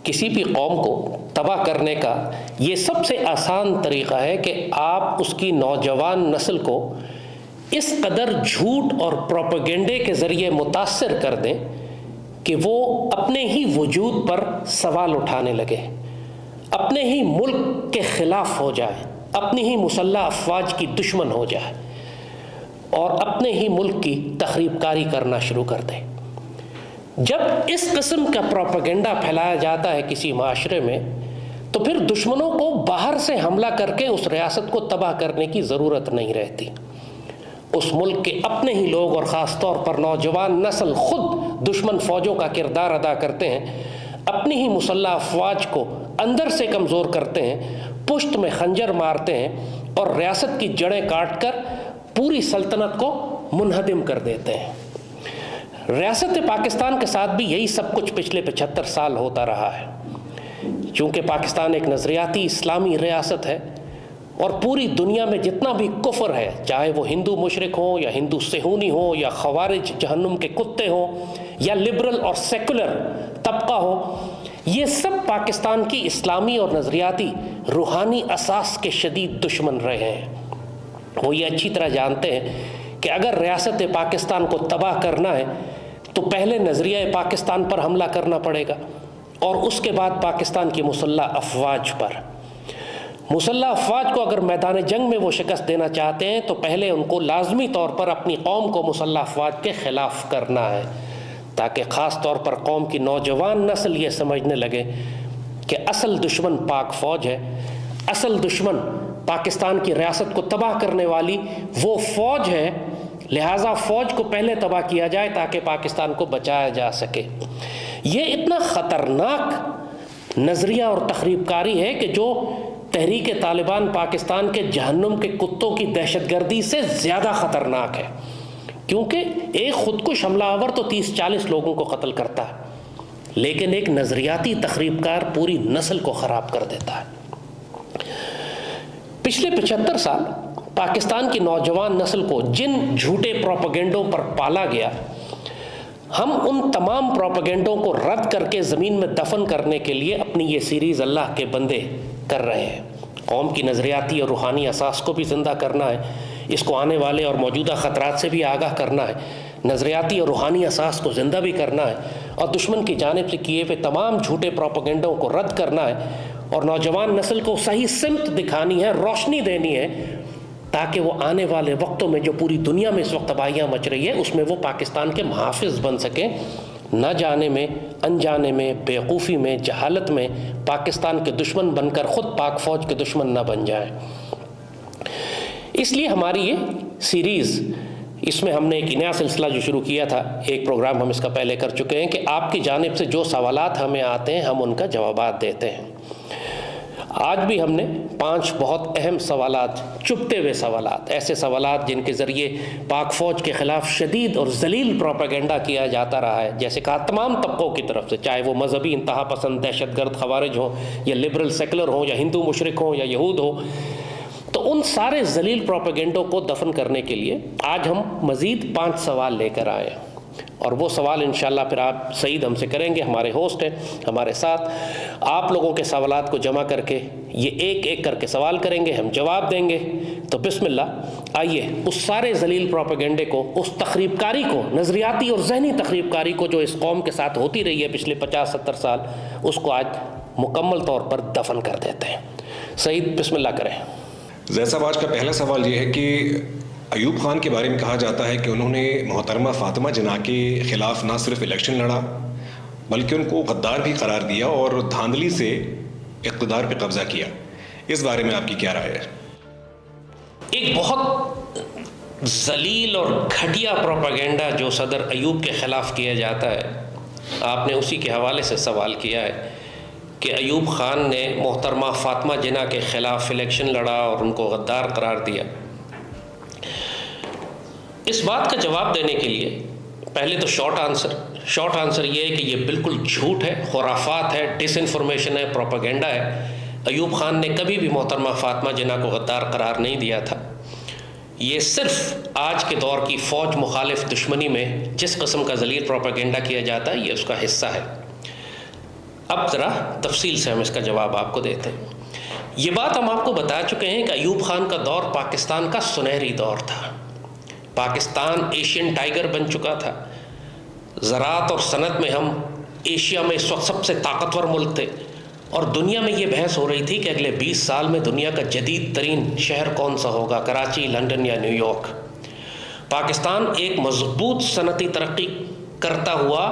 کسی بھی قوم کو تباہ کرنے کا یہ سب سے آسان طریقہ ہے کہ آپ اس کی نوجوان نسل کو اس قدر جھوٹ اور پروپیگنڈے کے ذریعے متاثر کر دیں کہ وہ اپنے ہی وجود پر سوال اٹھانے لگے، اپنے ہی ملک کے خلاف ہو جائے، اپنی ہی مسلح افواج کی دشمن ہو جائے اور اپنے ہی ملک کی تخریب کاری کرنا شروع کر دے۔ جب اس قسم کا پروپیگنڈا پھیلایا جاتا ہے کسی معاشرے میں تو پھر دشمنوں کو باہر سے حملہ کر کے اس ریاست کو تباہ کرنے کی ضرورت نہیں رہتی۔ اس ملک کے اپنے ہی لوگ اور خاص طور پر نوجوان نسل خود دشمن فوجوں کا کردار ادا کرتے ہیں، اپنی ہی مسلح افواج کو اندر سے کمزور کرتے ہیں، پشت میں خنجر مارتے ہیں اور ریاست کی جڑیں کاٹ کر پوری سلطنت کو منہدم کر دیتے ہیں۔ ریاست پاکستان کے ساتھ بھی یہی سب کچھ پچھلے 75 سال ہوتا رہا ہے۔ چونکہ پاکستان ایک نظریاتی اسلامی ریاست ہے اور پوری دنیا میں جتنا بھی کفر ہے، چاہے وہ ہندو مشرک ہوں یا ہندو صہیونی ہوں یا خوارج جہنم کے کتے ہوں یا لبرل اور سیکولر طبقہ ہو، یہ سب پاکستان کی اسلامی اور نظریاتی روحانی اساس کے شدید دشمن رہے ہیں۔ وہ یہ اچھی طرح جانتے ہیں کہ اگر ریاست پاکستان کو تباہ کرنا ہے تو پہلے نظریہ پاکستان پر حملہ کرنا پڑے گا اور اس کے بعد پاکستان کی مسلح افواج پر۔ مسلح افواج کو اگر میدان جنگ میں وہ شکست دینا چاہتے ہیں تو پہلے ان کو لازمی طور پر اپنی قوم کو مسلح افواج کے خلاف کرنا ہے، تاکہ خاص طور پر قوم کی نوجوان نسل یہ سمجھنے لگے کہ اصل دشمن پاک فوج ہے، اصل دشمن پاکستان کی ریاست کو تباہ کرنے والی وہ فوج ہے، لہٰذا فوج کو پہلے تباہ کیا جائے تاکہ پاکستان کو بچایا جا سکے۔ یہ اتنا خطرناک نظریہ اور تخریب کاری ہے کہ جو تحریک طالبان پاکستان کے جہنم کے کتوں کی دہشت گردی سے زیادہ خطرناک ہے، کیونکہ ایک خودکش حملہ آور تو 30-40 لوگوں کو قتل کرتا ہے، لیکن ایک نظریاتی تخریب کار پوری نسل کو خراب کر دیتا ہے۔ پچھلے 75 سال پاکستان کی نوجوان نسل کو جن جھوٹے پروپیگنڈوں پر پالا گیا، ہم ان تمام پروپیگنڈوں کو رد کر کے زمین میں دفن کرنے کے لیے اپنی یہ سیریز اللہ کے بندے کر رہے ہیں۔ قوم کی نظریاتی اور روحانی اساس کو بھی زندہ کرنا ہے، اس کو آنے والے اور موجودہ خطرات سے بھی آگاہ کرنا ہے، نظریاتی اور روحانی اساس کو زندہ بھی کرنا ہے اور دشمن کی جانب سے کیے ہوئے تمام جھوٹے پروپیگنڈوں کو رد کرنا ہے اور نوجوان نسل کو صحیح سمت دکھانی ہے، روشنی دینی ہے، تاکہ وہ آنے والے وقتوں میں جو پوری دنیا میں اس وقت تباہیاں مچ رہی ہے اس میں وہ پاکستان کے محافظ بن سکیں، نہ جانے میں، انجانے میں، بیوقوفی میں، جہالت میں پاکستان کے دشمن بن کر خود پاک فوج کے دشمن نہ بن جائیں۔ اس لیے ہماری یہ سیریز، اس میں ہم نے ایک نیا سلسلہ جو شروع کیا تھا، ایک پروگرام ہم اس کا پہلے کر چکے ہیں کہ آپ کی جانب سے جو سوالات ہمیں آتے ہیں ہم ان کا جوابات دیتے ہیں۔ آج بھی ہم نے 5 بہت اہم سوالات، چپتے ہوئے سوالات، ایسے سوالات جن کے ذریعے پاک فوج کے خلاف شدید اور ذلیل پروپیگنڈا کیا جاتا رہا ہے، جیسے کہا تمام طبقوں کی طرف سے، چاہے وہ مذہبی انتہا پسند دہشت گرد خوارج ہوں یا لبرل سیکولر ہوں یا ہندو مشرک ہوں یا یہود ہوں، تو ان سارے ذلیل پروپیگنڈوں کو دفن کرنے کے لیے آج ہم مزید 5 سوال لے کر آئے ہیں، اور وہ سوال انشاءاللہ پھر آپ سعید ہم سے کریں گے، ہمارے ہوسٹ ہیں ہمارے ساتھ۔ آپ لوگوں کے سوالات کو جمع کر کے یہ ایک ایک کر کے سوال کریں گے، ہم جواب دیں گے۔ تو بسم اللہ، آئیے اس سارے ذلیل پروپیگنڈے کو، اس تخریب کاری کو، نظریاتی اور ذہنی تخریب کاری کو جو اس قوم کے ساتھ ہوتی رہی ہے پچھلے 50-70 سال، اس کو آج مکمل طور پر دفن کر دیتے ہیں۔ سعید بسم اللہ کریں۔ زید صاحب، آج کا پہلا سوال یہ ہے کہ ایوب خان کے بارے میں کہا جاتا ہے کہ انہوں نے محترمہ فاطمہ جناح کے خلاف نہ صرف الیکشن لڑا بلکہ ان کو غدار بھی قرار دیا اور دھاندلی سے اقتدار پہ قبضہ کیا. اس بارے میں آپ کی کیا رائے ہے؟ ایک بہت ذلیل اور گھٹیا پروپیگنڈا جو صدر ایوب کے خلاف کیا جاتا ہے، آپ نے اسی کے حوالے سے سوال کیا ہے کہ ایوب خان نے محترمہ فاطمہ جناح کے خلاف الیکشن لڑا اور ان کو غدار قرار دیا. اس بات کا جواب دینے کے لیے پہلے تو شارٹ آنسر یہ ہے کہ یہ بالکل جھوٹ ہے، خرافات ہے، ڈس انفارمیشن ہے، پروپیگنڈا ہے. ایوب خان نے کبھی بھی محترمہ فاطمہ جناح کو غدار قرار نہیں دیا تھا. یہ صرف آج کے دور کی فوج مخالف دشمنی میں جس قسم کا ذلیل پروپیگنڈا کیا جاتا ہے، یہ اس کا حصہ ہے. اب ذرا تفصیل سے ہم اس کا جواب آپ کو دیتے ہیں. یہ بات ہم آپ کو بتا چکے ہیں کہ ایوب خان کا دور پاکستان کا سنہری دور تھا. پاکستان ایشین ٹائیگر بن چکا تھا. زراعت اور صنعت میں ہم ایشیا میں اس وقت سب سے طاقتور ملک تھے، اور دنیا میں یہ بحث ہو رہی تھی کہ اگلے 20 سال میں دنیا کا جدید ترین شہر کون سا ہوگا، کراچی، لندن یا نیو یارک. پاکستان ایک مضبوط صنعتی ترقی کرتا ہوا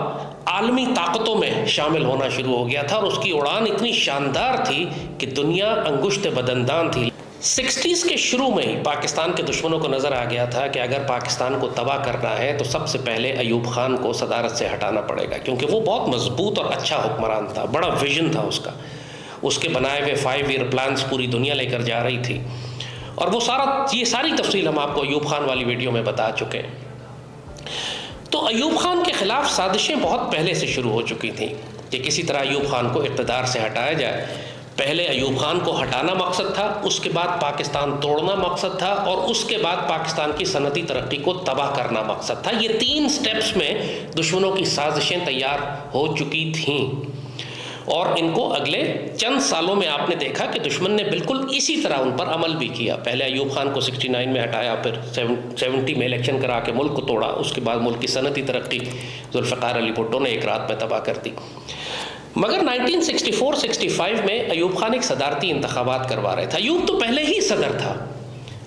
عالمی طاقتوں میں شامل ہونا شروع ہو گیا تھا، اور اس کی اڑان اتنی شاندار تھی کہ دنیا انگشت بدندان تھی. 60s کے شروع میں ہی پاکستان کے دشمنوں کو نظر آ گیا تھا کہ اگر پاکستان کو تباہ کرنا ہے تو سب سے پہلے ایوب خان کو صدارت سے ہٹانا پڑے گا، کیونکہ وہ بہت مضبوط اور اچھا حکمران تھا، بڑا ویژن تھا اس کا. اس کے بنائے ہوئے 5 ایئر پلانز پوری دنیا لے کر جا رہی تھی، اور وہ یہ ساری تفصیل ہم آپ کو ایوب خان والی ویڈیو میں بتا چکے ہیں. تو ایوب خان کے خلاف سازشیں بہت پہلے سے شروع ہو چکی تھیں کہ کسی طرح ایوب خان کو اقتدار سے ہٹایا جائے. پہلے ایوب خان کو ہٹانا مقصد تھا، اس کے بعد پاکستان توڑنا مقصد تھا، اور اس کے بعد پاکستان کی صنعتی ترقی کو تباہ کرنا مقصد تھا. یہ 3 سٹیپس میں دشمنوں کی سازشیں تیار ہو چکی تھیں، اور ان کو اگلے چند سالوں میں آپ نے دیکھا کہ دشمن نے بالکل اسی طرح ان پر عمل بھی کیا. پہلے ایوب خان کو 69 میں ہٹایا، پھر 70 میں الیکشن کرا کے ملک کو توڑا. اس کے بعد ملک کی صنعتی ترقی ذوالفقار علی بھٹو نے ایک رات میں تباہ کر دی. مگر 1964-65 میں ایوب خان ایک صدارتی انتخابات کروا رہے تھے. ایوب تو پہلے ہی صدر تھا،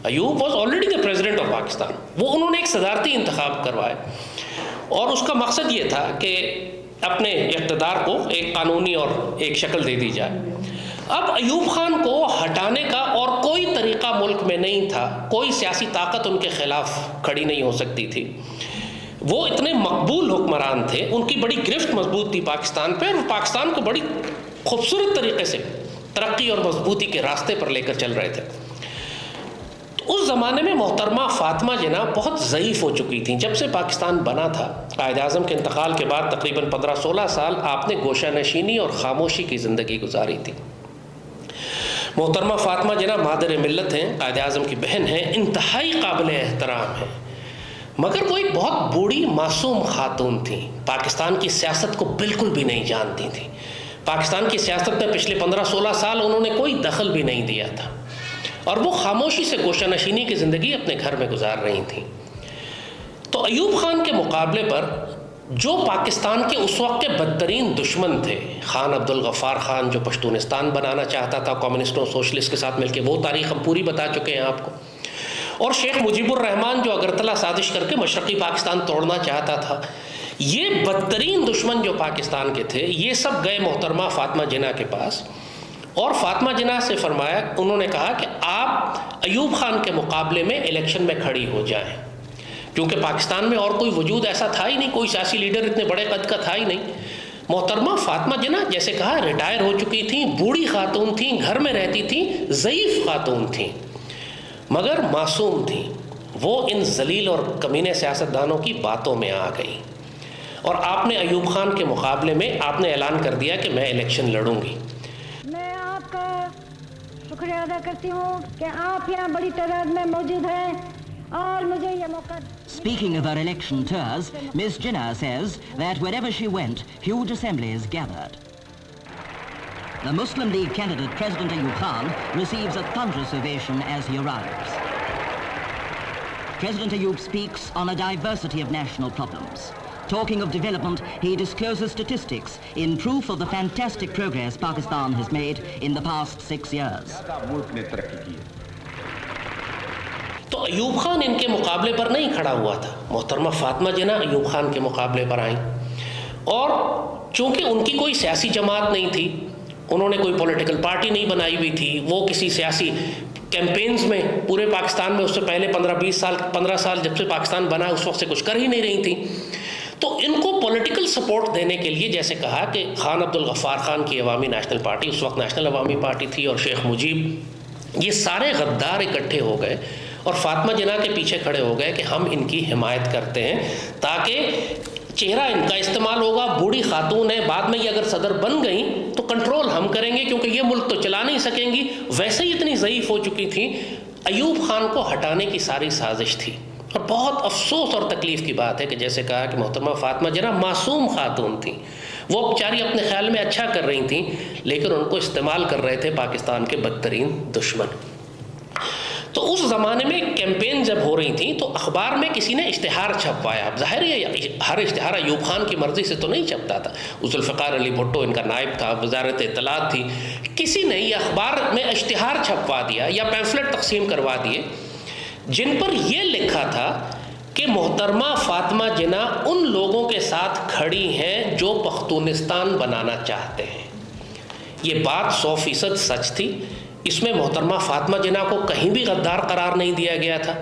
Ayub was already the president of Pakistan. انہوں نے ایک صدارتی انتخاب کروائے، اور اس کا مقصد یہ تھا کہ اپنے اقتدار کو ایک قانونی اور ایک شکل دے دی جائے. اب ایوب خان کو ہٹانے کا اور کوئی طریقہ ملک میں نہیں تھا، کوئی سیاسی طاقت ان کے خلاف کھڑی نہیں ہو سکتی تھی. وہ اتنے مقبول حکمران تھے، ان کی بڑی گرفت مضبوط تھی پاکستان پہ، اور پاکستان کو بڑی خوبصورت طریقے سے ترقی اور مضبوطی کے راستے پر لے کر چل رہے تھے. اس زمانے میں محترمہ فاطمہ جناح بہت ضعیف ہو چکی تھیں. جب سے پاکستان بنا تھا، قائد اعظم کے انتقال کے بعد تقریباً 15-16 سال آپ نے گوشہ نشینی اور خاموشی کی زندگی گزاری تھی. محترمہ فاطمہ جناح مادر ملت ہیں، قائد اعظم کی بہن ہیں، انتہائی قابل احترام ہیں، مگر وہ ایک بہت بوڑھی معصوم خاتون تھیں. پاکستان کی سیاست کو بالکل بھی نہیں جانتی تھیں. پاکستان کی سیاست میں پچھلے 15-16 سال انہوں نے کوئی دخل بھی نہیں دیا تھا، اور وہ خاموشی سے گوشہ نشینی کی زندگی اپنے گھر میں گزار رہی تھیں. تو ایوب خان کے مقابلے پر جو پاکستان کے اس وقت کے بدترین دشمن تھے، خان عبدالغفار خان جو پشتونستان بنانا چاہتا تھا کمیونسٹوں سوشلسٹ کے ساتھ مل کے، وہ تاریخ ہم پوری بتا چکے ہیں آپ کو، اور شیخ مجیب الرحمان جو اگرتلہ سازش کر کے مشرقی پاکستان توڑنا چاہتا تھا. یہ بدترین دشمن جو پاکستان کے تھے، یہ سب گئے محترمہ فاطمہ جناح کے پاس، اور فاطمہ جناح سے فرمایا، انہوں نے کہا کہ آپ ایوب خان کے مقابلے میں الیکشن میں کھڑی ہو جائیں، کیونکہ پاکستان میں اور کوئی وجود ایسا تھا ہی نہیں، کوئی سیاسی لیڈر اتنے بڑے قد کا تھا ہی نہیں. محترمہ فاطمہ جناح جیسے کہا ریٹائر ہو چکی تھیں، بوڑھی خاتون تھیں، گھر میں رہتی تھیں، ضعیف خاتون تھیں، مگر معصوم تھیں. وہ ان ذلیل اور کمینے سیاستدانوں کی باتوں میں آ گئی، اور آپ نے ایوب خان کے مقابلے میں آپ نے اعلان کر دیا کہ میں الیکشن لڑوں گی. میں آپ کا شکریہ ادا کرتی ہوں کہ آپ یہاں بڑی تعداد میں موجود ہیں اور مجھے یہ موقع. Speaking of her election tours, Ms. Jinnah says that wherever she went, huge assemblies gathered. The Muslim League candidate, President Ayub Khan, receives a thunderous ovation as he arrives. President Ayub speaks on a diversity of national problems. Talking of development, he discloses statistics in proof of the fantastic progress Pakistan has made in the past 6 years. تو ایوب خان ان کے مقابلے پر نہیں کھڑا ہوا تھا، محترمہ فاطمہ جناح ایوب خان کے مقابلے پر آئیں، اور چونکہ ان کی کوئی سیاسی جماعت نہیں تھی، انہوں نے کوئی پولیٹیکل پارٹی نہیں بنائی ہوئی تھی، وہ کسی سیاسی کیمپینز میں پورے پاکستان میں اس سے پہلے 15 سال جب سے پاکستان بنا اس وقت سے کچھ کر ہی نہیں رہی تھی، تو ان کو پولیٹیکل سپورٹ دینے کے لیے جیسے کہا کہ خان عبدالغفار خان کی عوامی نیشنل پارٹی، اس وقت نیشنل عوامی پارٹی تھی، اور شیخ مجیب، یہ سارے غدار اکٹھے ہو گئے اور فاطمہ جناح کے پیچھے کھڑے ہو گئے کہ ہم ان کی حمایت کرتے ہیں تاکہ چہرہ ان کا استعمال ہوگا، بوڑھی خاتون ہے، بعد میں یہ اگر صدر بن گئیں تو کنٹرول ہم کریں گے کیونکہ یہ ملک تو چلا نہیں سکیں گی، ویسے ہی اتنی ضعیف ہو چکی تھی۔ ایوب خان کو ہٹانے کی ساری سازش تھی، اور بہت افسوس اور تکلیف کی بات ہے کہ جیسے کہا کہ محترمہ فاطمہ جناح معصوم خاتون تھیں، وہ بیچاری اپنے خیال میں اچھا کر رہی تھیں، لیکن ان کو استعمال کر رہے تھے پاکستان کے بدترین دشمن۔ تو اس زمانے میں کیمپین جب ہو رہی تھیں تو اخبار میں کسی نے اشتہار چھپوایا، اب ظاہر ہے ہر اشتہار ایوب خان کی مرضی سے تو نہیں چھپتا تھا، ذوالفقار علی بھٹو ان کا نائب تھا، وزارت اطلاعات تھی، کسی نے یہ اخبار میں اشتہار چھپوا دیا یا پیمفلٹ تقسیم کروا دیے جن پر یہ لکھا تھا کہ محترمہ فاطمہ جناح ان لوگوں کے ساتھ کھڑی ہیں جو پختونستان بنانا چاہتے ہیں۔ یہ بات 100% سچ تھی، اس میں محترمہ فاطمہ جناح کو کہیں بھی غدار قرار نہیں دیا گیا تھا،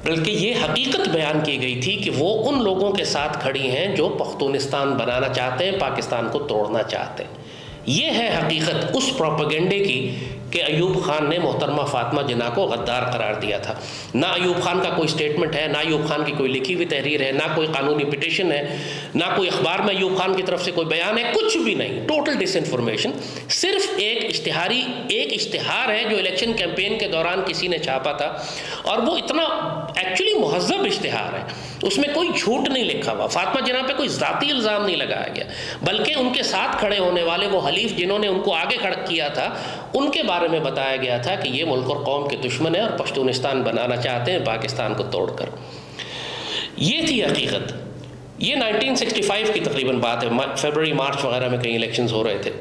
بلکہ یہ حقیقت بیان کی گئی تھی کہ وہ ان لوگوں کے ساتھ کھڑی ہیں جو پختونستان بنانا چاہتے ہیں، پاکستان کو توڑنا چاہتے ہیں۔ یہ ہے حقیقت اس پروپیگنڈے کی کہ ایوب خان نے محترمہ فاطمہ جناح کو غدار قرار دیا تھا۔ نہ ایوب خان کا کوئی سٹیٹمنٹ ہے، نہ ایوب خان کی کوئی لکھی ہوئی تحریر ہے، نہ کوئی قانونی پٹیشن ہے، نہ کوئی اخبار میں ایوب خان کی طرف سے کوئی بیان ہے، کچھ بھی نہیں، ٹوٹل ڈس انفارمیشن۔ صرف ایک اشتہار ہے جو الیکشن کیمپین کے دوران کسی نے چھاپا تھا، اور وہ اتنا ایکچولی مہذب اشتہار ہے، اس میں کوئی جھوٹ نہیں لکھا ہوا، فاطمہ جناح پہ کوئی ذاتی الزام نہیں لگایا گیا، بلکہ ان کے ساتھ کھڑے ہونے والے وہ حلیف جنہوں نے ان کو آگے کھڑا کیا تھا ان کے بارے میں بتایا گیا تھا کہ یہ ملک اور قوم کے دشمن ہیں اور پشتونستان بنانا چاہتے ہیں پاکستان کو توڑ کر۔ یہ تھی حقیقت۔ یہ 1965 کی تقریباً بات ہے، فیبروری مارچ وغیرہ میں کئی الیکشنز ہو رہے تھے،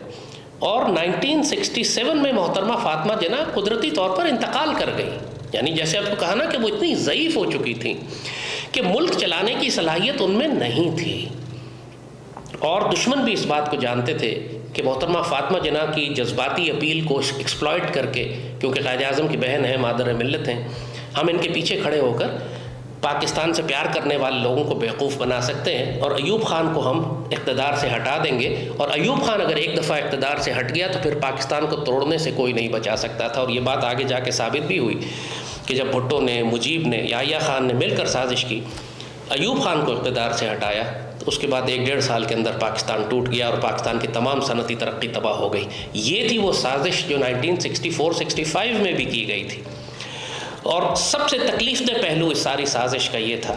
اور 1967 میں محترمہ فاطمہ جناح قدرتی طور پر انتقال کر گئی، یعنی جیسے آپ کو کہا نا کہ وہ اتنی ضعیف ہو چکی تھیں کہ ملک چلانے کی صلاحیت ان میں نہیں تھی، اور دشمن بھی اس بات کو جانتے تھے کہ محترمہ فاطمہ جناح کی جذباتی اپیل کو ایکسپلائٹ کر کے، کیونکہ قائد اعظم کی بہن ہیں، مادر ملت ہیں، ہم ان کے پیچھے کھڑے ہو کر پاکستان سے پیار کرنے والے لوگوں کو بیوقوف بنا سکتے ہیں، اور ایوب خان کو ہم اقتدار سے ہٹا دیں گے، اور ایوب خان اگر ایک دفعہ اقتدار سے ہٹ گیا تو پھر پاکستان کو توڑنے سے کوئی نہیں بچا سکتا تھا۔ اور یہ بات آگے جا کے ثابت بھی ہوئی کہ جب بھٹو نے، مجیب نے، یحییٰ خان نے مل کر سازش کی، ایوب خان کو اقتدار سے ہٹایا، تو اس کے بعد 1-1.5 سال کے اندر پاکستان ٹوٹ گیا اور پاکستان کی تمام صنعتی ترقی تباہ ہو گئی۔ یہ تھی وہ سازش جو 1964-65 میں بھی کی گئی تھی، اور سب سے تکلیف دہ پہلو اس ساری سازش کا یہ تھا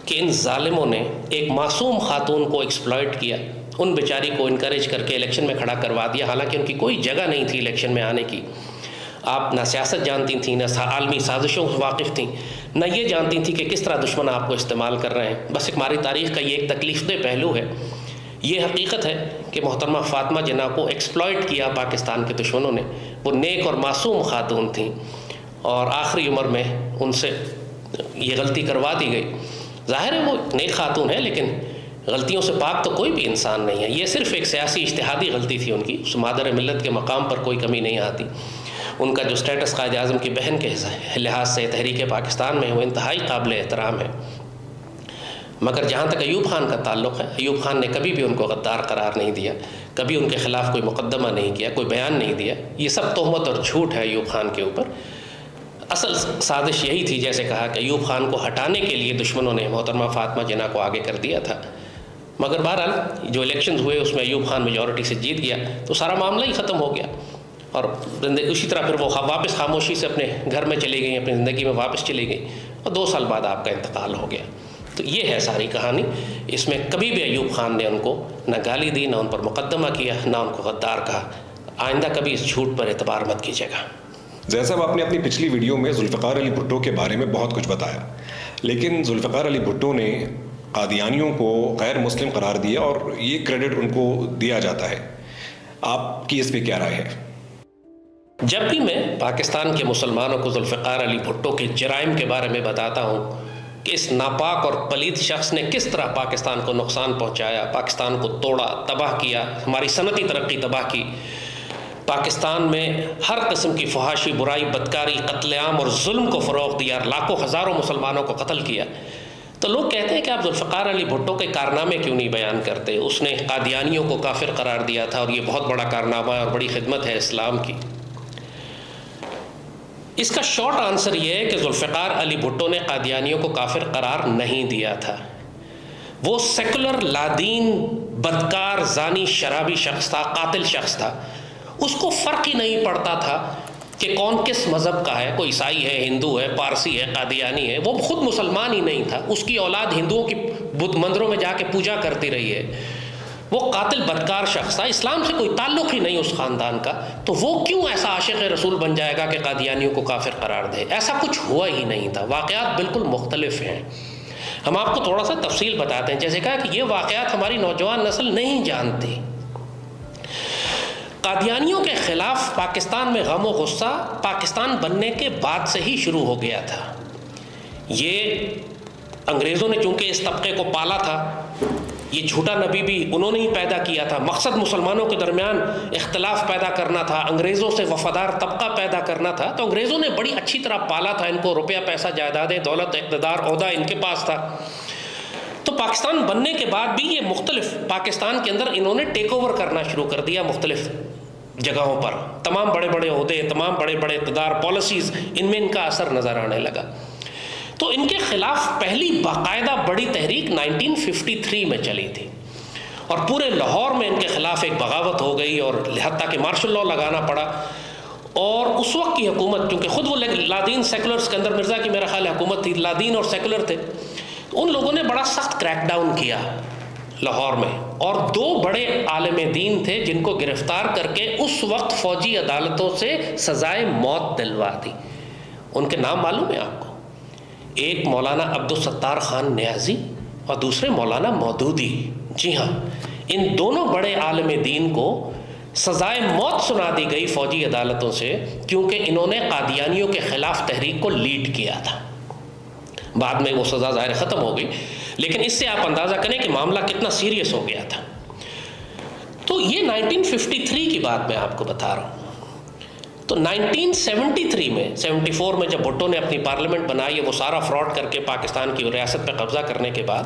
کہ ان ظالموں نے ایک معصوم خاتون کو ایکسپلائٹ کیا، ان بیچاری کو انکریج کر کے الیکشن میں کھڑا کروا دیا، حالانکہ ان کی کوئی جگہ نہیں تھی الیکشن میں آنے کی۔ آپ نہ سیاست جانتی تھیں، نہ عالمی سازشوں سے واقف تھیں، نہ یہ جانتی تھیں کہ کس طرح دشمن آپ کو استعمال کر رہے ہیں۔ بس ہماری تاریخ کا یہ ایک تکلیف دہ پہلو ہے۔ یہ حقیقت ہے کہ محترمہ فاطمہ جناح کو ایکسپلائٹ کیا پاکستان کے دشمنوں نے۔ وہ نیک اور معصوم خاتون تھیں، اور آخری عمر میں ان سے یہ غلطی کروا دی گئی۔ ظاہر ہے وہ نیک خاتون ہے، لیکن غلطیوں سے پاک تو کوئی بھی انسان نہیں ہے۔ یہ صرف ایک سیاسی اجتہادی غلطی تھی ان کی، اس مادر ملت کے مقام پر کوئی کمی نہیں آتی۔ ان کا جو سٹیٹس قائد اعظم کی بہن کے لحاظ سے تحریک پاکستان میں وہ انتہائی قابل احترام ہے۔ مگر جہاں تک ایوب خان کا تعلق ہے، ایوب خان نے کبھی بھی ان کو غدار قرار نہیں دیا، کبھی ان کے خلاف کوئی مقدمہ نہیں کیا، کوئی بیان نہیں دیا۔ یہ سب تہمت اور جھوٹ ہے ایوب خان کے اوپر۔ اصل سازش یہی تھی، جیسے کہا کہ ایوب خان کو ہٹانے کے لیے دشمنوں نے محترمہ فاطمہ جناح کو آگے کر دیا تھا۔ مگر بہرحال جو الیکشنز ہوئے اس میں ایوب خان میجورٹی سے جیت گیا تو سارا معاملہ ہی ختم ہو گیا، اور اسی طرح پھر وہ واپس خاموشی سے اپنے گھر میں چلی گئیں، اپنی زندگی میں واپس چلی گئیں، اور 2 سال بعد آپ کا انتقال ہو گیا۔ تو یہ ہے ساری کہانی۔ اس میں کبھی بھی ایوب خان نے ان کو نہ گالی دی، نہ ان پر مقدمہ کیا، نہ ان کو غدار کہا۔ آئندہ کبھی اس جھوٹ پر اعتبار مت کیجیے گا۔ زید صاحب، آپ نے اپنی پچھلی ویڈیو میں ذوالفقار علی بھٹو کے بارے میں بہت کچھ بتایا، لیکن ذوالفقار علی بھٹو نے قادیانیوں کو غیر مسلم قرار دیا اور یہ کریڈٹ ان کو دیا جاتا ہے۔ آپ کی اس پہ کیا رائے ہے؟ جب بھی میں پاکستان کے مسلمانوں کو ذوالفقار علی بھٹو کے جرائم کے بارے میں بتاتا ہوں کہ اس ناپاک اور پلید شخص نے کس طرح پاکستان کو نقصان پہنچایا، پاکستان کو توڑا، تباہ کیا، ہماری صنعتی ترقی تباہ کی، پاکستان میں ہر قسم کی فحاشی، برائی، بدکاری، قتل عام اور ظلم کو فروغ دیا، لاکھوں ہزاروں مسلمانوں کو قتل کیا، تو لوگ کہتے ہیں کہ آپ ذوالفقار علی بھٹو کے کارنامے کیوں نہیں بیان کرتے؟ اس نے قادیانیوں کو کافر قرار دیا تھا اور یہ بہت بڑا کارنامہ ہے اور بڑی خدمت ہے اسلام کی۔ اس کا شارٹ آنسر یہ ہے کہ ذوالفقار علی بھٹو نے قادیانیوں کو کافر قرار نہیں دیا تھا۔ وہ سیکولر، لادین، بدکار، زانی، شرابی شخص تھا، قاتل شخص تھا۔ اس کو فرق ہی نہیں پڑتا تھا کہ کون کس مذہب کا ہے، کوئی عیسائی ہے، ہندو ہے، پارسی ہے، قادیانی ہے۔ وہ خود مسلمان ہی نہیں تھا، اس کی اولاد ہندوؤں کی بدھ مندروں میں جا کے پوجا کرتی رہی ہے۔ وہ قاتل بدکار شخص تھا، اسلام سے کوئی تعلق ہی نہیں اس خاندان کا، تو وہ کیوں ایسا عاشق رسول بن جائے گا کہ قادیانیوں کو کافر قرار دے؟ ایسا کچھ ہوا ہی نہیں تھا، واقعات بالکل مختلف ہیں۔ ہم آپ کو تھوڑا سا تفصیل بتاتے ہیں۔ جیسے کہا کہ یہ واقعات ہماری نوجوان نسل نہیں جانتی۔ قادیانیوں کے خلاف پاکستان میں غم و غصہ پاکستان بننے کے بعد سے ہی شروع ہو گیا تھا۔ یہ انگریزوں نے چونکہ اس طبقے کو پالا تھا، یہ جھوٹا نبی بھی انہوں نے ہی پیدا کیا تھا، مقصد مسلمانوں کے درمیان اختلاف پیدا کرنا تھا، انگریزوں سے وفادار طبقہ پیدا کرنا تھا، تو انگریزوں نے بڑی اچھی طرح پالا تھا ان کو، روپیہ پیسہ، جائیدادیں، دولت، اقتدار، عہدہ ان کے پاس تھا۔ تو پاکستان بننے کے بعد بھی یہ مختلف پاکستان کے اندر انہوں نے ٹیک اوور کرنا شروع کر دیا مختلف جگہوں پر، تمام بڑے بڑے عہدے، تمام بڑے بڑے اقتدار، پالیسیز، ان میں ان کا اثر نظر آنے لگا۔ تو ان کے خلاف پہلی باقاعدہ بڑی تحریک 1953 میں چلی تھی، اور پورے لاہور میں ان کے خلاف ایک بغاوت ہو گئی، اور حتیٰ کہ مارشل لاء لگانا پڑا۔ اور اس وقت کی حکومت، کیونکہ خود وہ لادین سیکولرز کے اندر مرزا کی میرا خیال حکومت تھی، لادین اور سیکولر تھے، ان لوگوں نے بڑا سخت کریک ڈاؤن کیا لاہور میں، اور 2 بڑے عالم دین تھے جن کو گرفتار کر کے اس وقت فوجی عدالتوں سے سزائے موت دلوا دی۔ ان کے نام معلوم ہے آپ کو؟ ایک مولانا عبدالستار خان نیازی اور دوسرے مولانا مودودی۔ جی ہاں، ان دونوں بڑے عالم دین کو سزائے موت سنا دی گئی فوجی عدالتوں سے، کیونکہ انہوں نے قادیانیوں کے خلاف تحریک کو لیڈ کیا تھا۔ بعد میں وہ سزا ظاہر ختم ہو گئی، لیکن اس سے آپ اندازہ کریں کہ معاملہ کتنا سیریس ہو گیا تھا۔ تو یہ 1953 کی بات میں آپ کو بتا رہا ہوں۔ تو 1973 میں 74 میں جب بھٹو نے اپنی پارلیمنٹ بنائی ہے، وہ سارا فراڈ کر کے پاکستان کی ریاست پہ قبضہ کرنے کے بعد،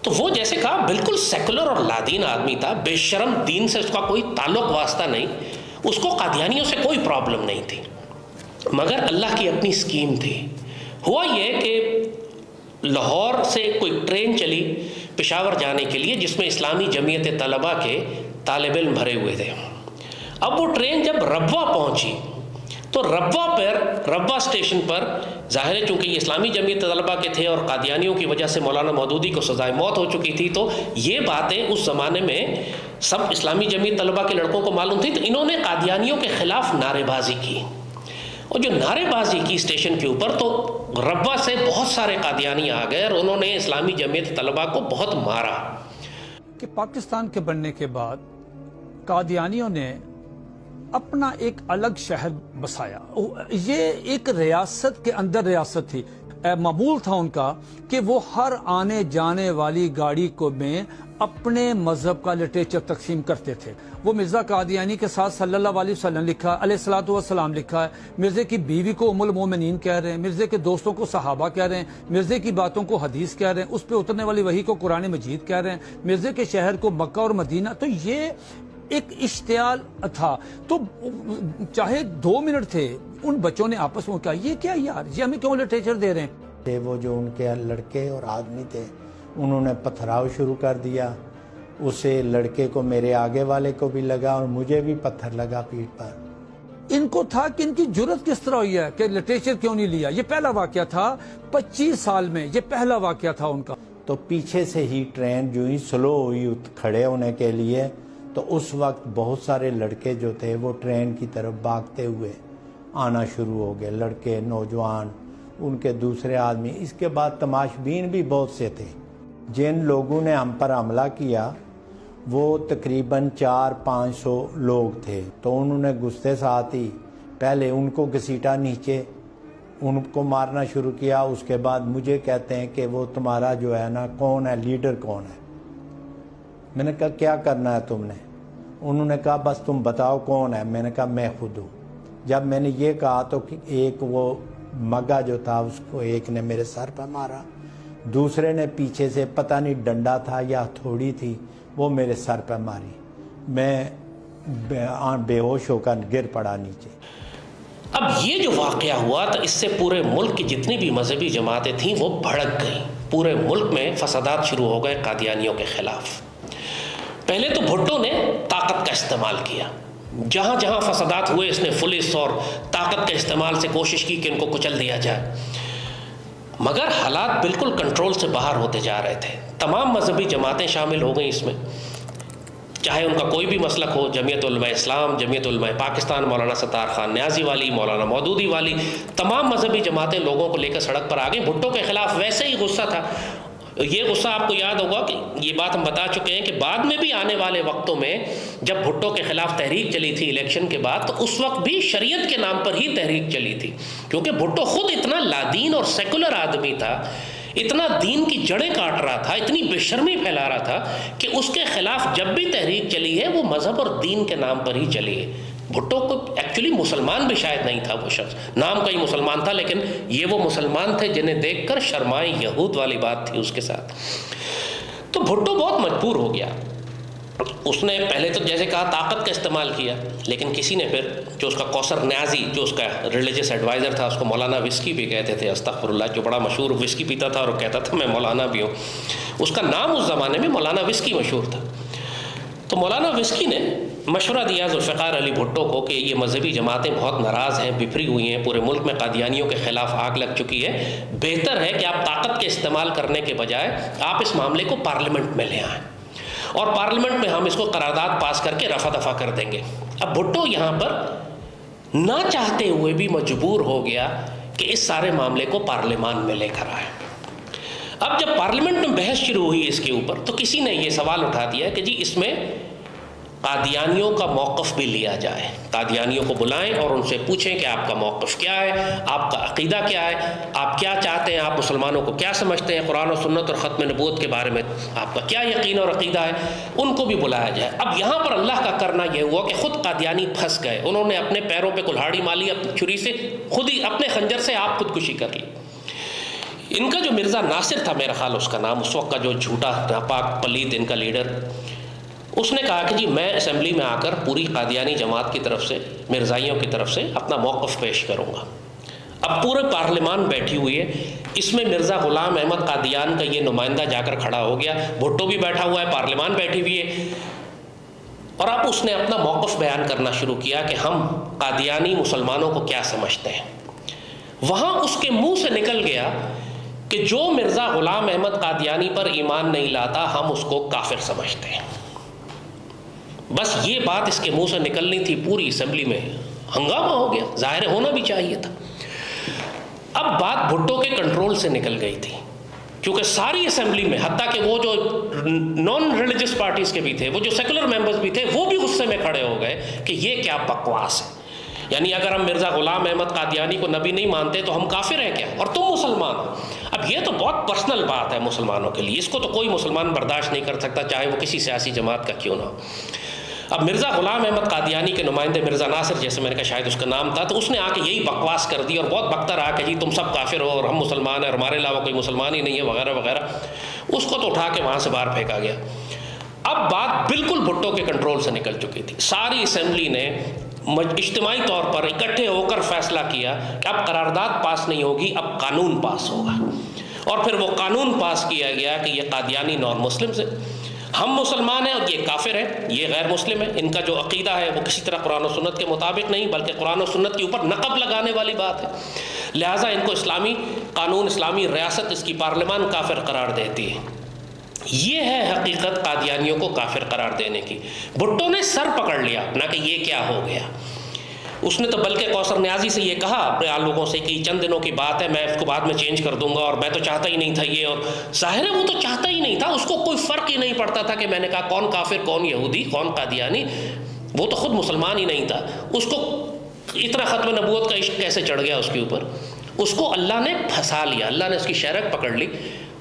تو وہ جیسے کہا بالکل سیکولر اور لادین آدمی تھا، بے شرم، دین سے اس کا کوئی تعلق واسطہ نہیں، اس کو قادیانیوں سے کوئی پرابلم نہیں تھی، مگر اللہ کی اپنی اسکیم تھی۔ ہوا یہ کہ لاہور سے کوئی ٹرین چلی پشاور جانے کے لیے، جس میں اسلامی جمعیت طلبہ کے طالب علم بھرے ہوئے تھے۔ اب وہ ٹرین جب ربوہ پہنچی تو ربوہ اسٹیشن پر، ظاہر ہے چونکہ یہ اسلامی جمعیت طلبہ کے تھے اور قادیانیوں کی وجہ سے مولانا مودودی کو سزائے موت ہو چکی تھی، تو یہ باتیں اس زمانے میں سب اسلامی جمعیت طلبہ کے لڑکوں کو معلوم تھی، تو انہوں نے قادیانیوں کے خلاف نعرے بازی کی، اور جو نعرے بازی کی اسٹیشن کے اوپر، تو ربوہ سے بہت سارے قادیانی آ گئے اور انہوں نے اسلامی جمعیت طلبہ کو بہت مارا۔ کہ پاکستان کے بننے کے بعد قادیانیوں نے اپنا ایک الگ شہر بسایا، یہ ایک ریاست کے اندر ریاست تھی۔ معمول تھا ان کا کہ وہ ہر آنے جانے والی گاڑی کو میں اپنے مذہب کا لٹریچر تقسیم کرتے تھے۔ وہ مرزا قادیانی کے ساتھ صلی اللہ علیہ وسلم لکھا، علیہ الصلوۃ والسلام لکھا ہے، مرزے کی بیوی کو ام المومنین کہہ رہے ہیں، مرزے کے دوستوں کو صحابہ کہہ رہے ہیں، مرزے کی باتوں کو حدیث کہہ رہے ہیں، اس پہ اترنے والی وحی کو قرآن مجید کہہ رہے ہیں، مرزے کے شہر کو مکہ اور مدینہ۔ تو یہ ایک اشتعال تھا۔ تو چاہے 2 منٹ تھے، ان بچوں نے آپس میں کہا یہ کیا یار، یہ ہمیں کیوں لٹریچر دے رہے ہیں؟ وہ جو ان کے لڑکے اور آدمی تھے، انہوں نے پتھراؤ شروع کر دیا، اسے لڑکے کو، میرے آگے والے کو بھی لگا اور مجھے بھی پتھر لگا پیٹھ پر۔ ان کو تھا کہ ان کی جرت کس طرح ہوئی ہے کہ لٹریچر کیوں نہیں لیا۔ یہ پہلا واقعہ تھا 25 سال میں، یہ پہلا واقعہ تھا ان کا۔ تو پیچھے سے ہی ٹرین جو ہی سلو ہوئی کھڑے ہونے کے لیے، تو اس وقت بہت سارے لڑکے جو تھے وہ ٹرین کی طرف بھاگتے ہوئے آنا شروع ہو گئے، لڑکے، نوجوان، ان کے دوسرے آدمی۔ اس کے بعد تماش بین بھی بہت سے تھے۔ جن لوگوں نے ہم پر حملہ کیا وہ تقریباً 400-500 لوگ تھے، تو انہوں نے گھستے ساتھ ہی پہلے ان کو گھسیٹا نیچے، ان کو مارنا شروع کیا. اس کے بعد مجھے کہتے ہیں کہ وہ تمہارا جو ہے نا کون ہے، لیڈر کون ہے. میں نے کہا کیا کرنا ہے تم نے؟ انہوں نے کہا بس تم بتاؤ کون ہے. میں نے کہا میں خود ہوں. جب میں نے یہ کہا تو ایک وہ مگا جو تھا اس کو ایک نے میرے سر پہ مارا، دوسرے نے پیچھے سے پتہ نہیں ڈنڈا تھا یا ہتھوڑی تھی وہ میرے سر پہ ماری. میں بے ہوش ہو کر گر پڑا نیچے. اب یہ جو واقعہ ہوا تو اس سے پورے ملک کی جتنی بھی مذہبی جماعتیں تھیں وہ بھڑک گئیں. پورے ملک میں فسادات شروع ہو گئے قادیانیوں کے خلاف. پہلے تو بھٹو نے طاقت کا استعمال کیا، جہاں جہاں فسادات ہوئے اس نے پولیس اور طاقت کے استعمال سے کوشش کی کہ ان کو کچل دیا جائے، مگر حالات بالکل کنٹرول سے باہر ہوتے جا رہے تھے. تمام مذہبی جماعتیں شامل ہو گئیں اس میں، چاہے ان کا کوئی بھی مسلک ہو، جمعیت علماء اسلام، جمعیت علماء پاکستان، مولانا ستار خان نیازی والی، مولانا مودودی والی، تمام مذہبی جماعتیں لوگوں کو لے کر سڑک پر آ گئیں. بھٹو کے خلاف ویسے ہی غصہ تھا. یہ غصہ آپ کو یاد ہوگا کہ یہ بات ہم بتا چکے ہیں کہ بعد میں بھی آنے والے وقتوں میں جب بھٹو کے خلاف تحریک چلی تھی الیکشن کے بعد، تو اس وقت بھی شریعت کے نام پر ہی تحریک چلی تھی، کیونکہ بھٹو خود اتنا لادین اور سیکولر آدمی تھا، اتنا دین کی جڑیں کاٹ رہا تھا، اتنی بے شرمی پھیلا رہا تھا کہ اس کے خلاف جب بھی تحریک چلی ہے وہ مذہب اور دین کے نام پر ہی چلی ہے. بھٹو کو ایکچولی مسلمان بھی شاید نہیں تھا وہ شخص، نام کا ہی مسلمان تھا، لیکن یہ وہ مسلمان تھے جنہیں دیکھ کر شرمائے یہود والی بات تھی اس کے ساتھ. تو بھٹو بہت مجبور ہو گیا. اس نے پہلے تو جیسے کہا طاقت کا استعمال کیا، لیکن کسی نے پھر جو اس کا کوثر نیازی جو اس کا ریلیجس ایڈوائزر تھا، اس کو مولانا وسکی بھی کہتے تھے، استغفر اللہ، جو بڑا مشہور وسکی پیتا تھا اور کہتا تھا میں مولانا بھی ہوں. اس کا نام اس زمانے میں مولانا وسکی مشہور تھا. تو مولانا وسکی نے مشورہ دیا ذوالفقار علی بھٹو کو کہ یہ مذہبی جماعتیں بہت ناراض ہیں، بپھری ہوئی ہیں، پورے ملک میں قادیانیوں کے خلاف آگ لگ چکی ہے، بہتر ہے کہ آپ طاقت کے استعمال کرنے کے بجائے آپ اس معاملے کو پارلیمنٹ میں لے آئیں اور پارلیمنٹ میں ہم اس کو قرارداد پاس کر کے رفع دفع کر دیں گے. اب بھٹو یہاں پر نہ چاہتے ہوئے بھی مجبور ہو گیا کہ اس سارے معاملے کو پارلیمان میں لے کر آئے. اب جب پارلیمنٹ میں بحث شروع ہوئی اس کے اوپر تو کسی نے یہ سوال اٹھا دیا کہ جی اس میں قادیانیوں کا موقف بھی لیا جائے، قادیانیوں کو بلائیں اور ان سے پوچھیں کہ آپ کا موقف کیا ہے، آپ کا عقیدہ کیا ہے، آپ کیا چاہتے ہیں، آپ مسلمانوں کو کیا سمجھتے ہیں، قرآن و سنت اور ختم نبوت کے بارے میں آپ کا کیا یقین اور عقیدہ ہے، ان کو بھی بلایا جائے. اب یہاں پر اللہ کا کرنا یہ ہوا کہ خود قادیانی پھنس گئے. انہوں نے اپنے پیروں پہ کلہاڑی ماری، اپنی چھری سے خود ہی اپنے خنجر سے آپ خودکشی کر لی. ان کا جو مرزا ناصر تھا میرا خیال اس کا نام، اس وقت کا جو جھوٹا ناپاک پلید ان کا لیڈر، اس نے کہا کہ جی میں اسمبلی میں آ کر پوری قادیانی جماعت کی طرف سے، مرزائیوں کی طرف سے اپنا موقف پیش کروں گا. اب پورے پارلیمان بیٹھی ہوئی ہے، اس میں مرزا غلام احمد قادیان کا یہ نمائندہ جا کر کھڑا ہو گیا، بھٹو بھی بیٹھا ہوا ہے، پارلیمان بیٹھی ہوئی ہے، اور اب اس نے اپنا موقف بیان کرنا شروع کیا کہ ہم قادیانی مسلمانوں کو کیا سمجھتے ہیں. وہاں اس کے منہ سے نکل گیا کہ جو مرزا غلام احمد قادیانی پر ایمان نہیں لاتا ہم اس کو کافر سمجھتے ہیں. بس یہ بات اس کے منہ سے نکلنی تھی، پوری اسمبلی میں ہنگامہ ہو گیا، ظاہر ہونا بھی چاہیے تھا. اب بات بھٹو کے کنٹرول سے نکل گئی تھی، کیونکہ ساری اسمبلی میں حتیٰ کہ وہ جو نان ریلیجس پارٹیز کے بھی تھے، وہ جو سیکولر ممبرز بھی تھے، وہ بھی غصے میں کھڑے ہو گئے کہ یہ کیا بکواس ہے. یعنی اگر ہم مرزا غلام احمد قادیانی کو نبی نہیں مانتے تو ہم کافر ہیں کیا، اور تم مسلمان ہو. اب یہ تو بہت پرسنل بات ہے مسلمانوں کے لیے، اس کو تو کوئی مسلمان برداشت نہیں کر سکتا، چاہے وہ کسی سیاسی جماعت کا کیوں نہ ہو. اب مرزا غلام احمد قادیانی کے نمائندے مرزا ناصر، جیسے میں نے کہا شاید اس کا نام تھا، تو اس نے آ کے یہی بکواس کر دی اور بہت بکتا رہا کہ جی تم سب کافر ہو اور ہم مسلمان ہیں اور ہمارے علاوہ کوئی مسلمان ہی نہیں ہے وغیرہ وغیرہ. اس کو تو اٹھا کے وہاں سے باہر پھینکا گیا. اب بات بالکل بھٹو کے کنٹرول سے نکل چکی تھی. ساری اسمبلی نے اجتماعی طور پر اکٹھے ہو کر فیصلہ کیا کہ اب قرارداد پاس نہیں ہوگی، اب قانون پاس ہوگا. اور پھر وہ قانون پاس کیا گیا کہ یہ قادیانی نان مسلم سے، ہم مسلمان ہیں اور یہ کافر ہیں، یہ غیر مسلم ہیں، ان کا جو عقیدہ ہے وہ کسی طرح قرآن و سنت کے مطابق نہیں بلکہ قرآن و سنت کے اوپر نقب لگانے والی بات ہے، لہٰذا ان کو اسلامی قانون، اسلامی ریاست، اس کی پارلیمان کافر قرار دیتی ہے. یہ ہے حقیقت قادیانیوں کو کافر قرار دینے کی. بھٹو نے سر پکڑ لیا اپنا کہ یہ کیا ہو گیا. اس نے تو بلکہ کوثر نیازی سے یہ کہا اپنے لوگوں سے کہ چند دنوں کی بات ہے، میں اس کو بعد میں چینج کر دوں گا، اور میں تو چاہتا ہی نہیں تھا یہ، اور ظاہر ہے وہ تو چاہتا ہی نہیں تھا، اس کو کوئی فرق ہی نہیں پڑتا تھا کہ میں نے کہا کون کافر، کون یہودی، کون قادیانی، وہ تو خود مسلمان ہی نہیں تھا، اس کو اتنا ختم نبوت کا عشق کیسے چڑھ گیا اس کے اوپر؟ اس کو اللہ نے پھنسا لیا، اللہ نے اس کی شہرت پکڑ لی،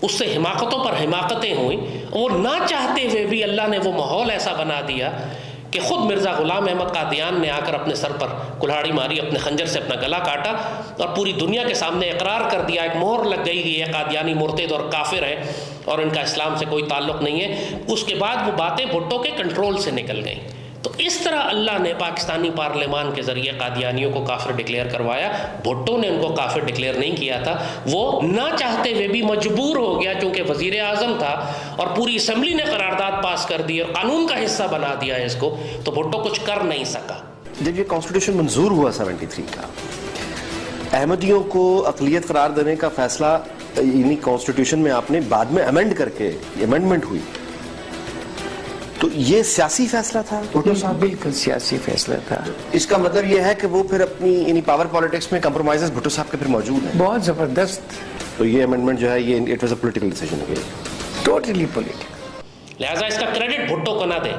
اس سے حماقتوں پر حماقتیں ہوئیں، اور نہ چاہتے ہوئے بھی اللہ نے وہ ماحول ایسا بنا دیا کہ خود مرزا غلام احمد قادیان نے آ کر اپنے سر پر کلہاڑی ماری، اپنے خنجر سے اپنا گلا کاٹا، اور پوری دنیا کے سامنے اقرار کر دیا، ایک مہر لگ گئی کہ یہ قادیانی مرتد اور کافر ہیں اور ان کا اسلام سے کوئی تعلق نہیں ہے۔ اس کے بعد وہ باتیں بھٹو کے کنٹرول سے نکل گئیں۔ تو اس طرح اللہ نے پاکستانی پارلیمان کے ذریعے قادیانیوں کو کافر ڈکلیئر کروایا۔ بھٹو نے ان کو کافر ڈکلیئر نہیں کیا تھا، وہ نہ چاہتے ہوئے بھی مجبور ہو گیا، چونکہ وزیر اعظم تھا اور پوری اسمبلی نے قرارداد پاس کر دی اور قانون کا حصہ بنا دیا اس کو، تو بھٹو کچھ کر نہیں سکا۔ جب یہ کانسٹیٹیوشن منظور ہوا 73 کا، احمدیوں کو اقلیت قرار دینے کا فیصلہ یعنی کانسٹیٹیوشن میں آپ نے بعد میں امینڈ کر کے امینڈمنٹ ہوئی، تو یہ سیاسی فیصلہ تھا؟ بھٹو صاحب بالکل سیاسی فیصلہ تھا۔ اس کا مطلب یہ ہے کہ وہ پھر اپنی یعنی پاور پالیٹکس میں کمپرومائزز بھٹو صاحب کے پھر موجود ہیں، بہت زبردست۔ تو یہ امینڈمنٹ جو ہے یہ it was a political decision ہے، ٹوٹلی پولیٹیکل۔ لہٰذا اس کا کریڈٹ بھٹو کو نہ دیں،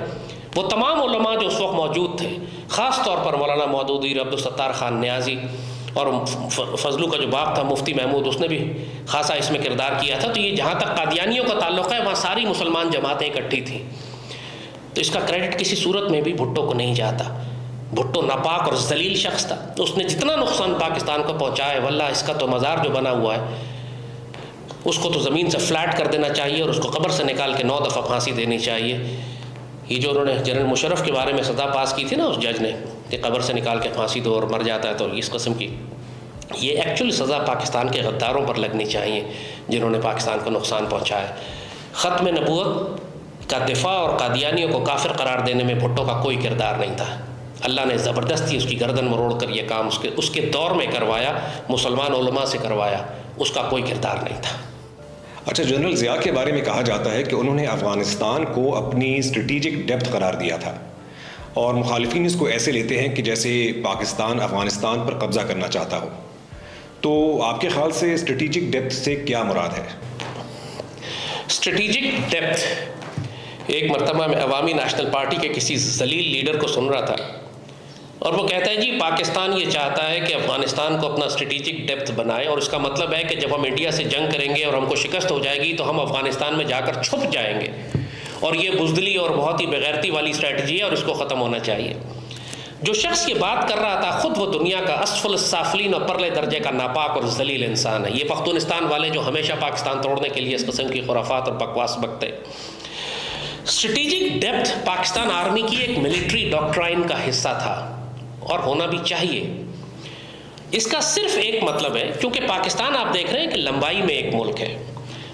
وہ تمام علماء جو اس وقت موجود تھے، خاص طور پر مولانا مودودی، عبدالستار خان نیازی، اور فضلو کا جو باپ تھا مفتی محمود، اس نے بھی خاصا اس میں کردار کیا تھا۔ تو یہ جہاں تک قادیانیوں کا تعلق ہے، وہاں ساری مسلمان جماعتیں اکٹھی تھیں، تو اس کا کریڈٹ کسی صورت میں بھی بھٹو کو نہیں جاتا۔ بھٹو ناپاک اور ذلیل شخص تھا، تو اس نے جتنا نقصان پاکستان کو پہنچایا ہے، واللہ اس کا تو مزار جو بنا ہوا ہے اس کو تو زمین سے فلیٹ کر دینا چاہیے، اور اس کو قبر سے نکال کے 9 دفعہ پھانسی دینی چاہیے۔ یہ جو انہوں نے جنرل مشرف کے بارے میں سزا پاس کی تھی نا اس جج نے کہ قبر سے نکال کے پھانسی دو اور مر جاتا ہے، تو اس قسم کی یہ ایکچولی سزا پاکستان کے غداروں پر لگنی چاہیے جنہوں نے پاکستان کو نقصان پہنچایا۔ ختم نبوت کا دفاع اور قادیانیوں کو کافر قرار دینے میں بھٹو کا کوئی کردار نہیں تھا۔ اللہ نے زبردستی اس کی گردن مروڑ کر یہ کام اس کے دور میں کروایا، مسلمان علماء سے کروایا، اس کا کوئی کردار نہیں تھا۔ اچھا، جنرل ضیاء کے بارے میں کہا جاتا ہے کہ انہوں نے افغانستان کو اپنی اسٹریٹجک ڈیپتھ قرار دیا تھا، اور مخالفین اس کو ایسے لیتے ہیں کہ جیسے پاکستان افغانستان پر قبضہ کرنا چاہتا ہو، تو آپ کے خیال سے اسٹریٹجک ڈیپتھ سے کیا مراد ہے؟ اسٹریٹجک ڈیپتھ، ایک مرتبہ میں عوامی نیشنل پارٹی کے کسی ذلیل لیڈر کو سن رہا تھا، اور وہ کہتا ہے جی پاکستان یہ چاہتا ہے کہ افغانستان کو اپنا اسٹریٹجک ڈیپتھ بنائے، اور اس کا مطلب ہے کہ جب ہم انڈیا سے جنگ کریں گے اور ہم کو شکست ہو جائے گی تو ہم افغانستان میں جا کر چھپ جائیں گے، اور یہ بزدلی اور بہت ہی بغیرتی والی اسٹریٹجی ہے اور اس کو ختم ہونا چاہیے۔ جو شخص یہ بات کر رہا تھا خود وہ دنیا کا اسفل السافلین اور پرلے درجے کا ناپاک اور ذلیل انسان ہے۔ یہ پختونستان والے جو ہمیشہ پاکستان توڑنے کے لیے اس قسم کی خرافات اور بکواس بکتے۔ اسٹریٹجک ڈیپتھ پاکستان آرمی کی ایک ملٹری ڈاکٹرائن کا حصہ تھا، اور ہونا بھی چاہیے۔ اس کا صرف ایک مطلب ہے، کیونکہ پاکستان آپ دیکھ رہے ہیں کہ لمبائی میں ایک ملک ہے،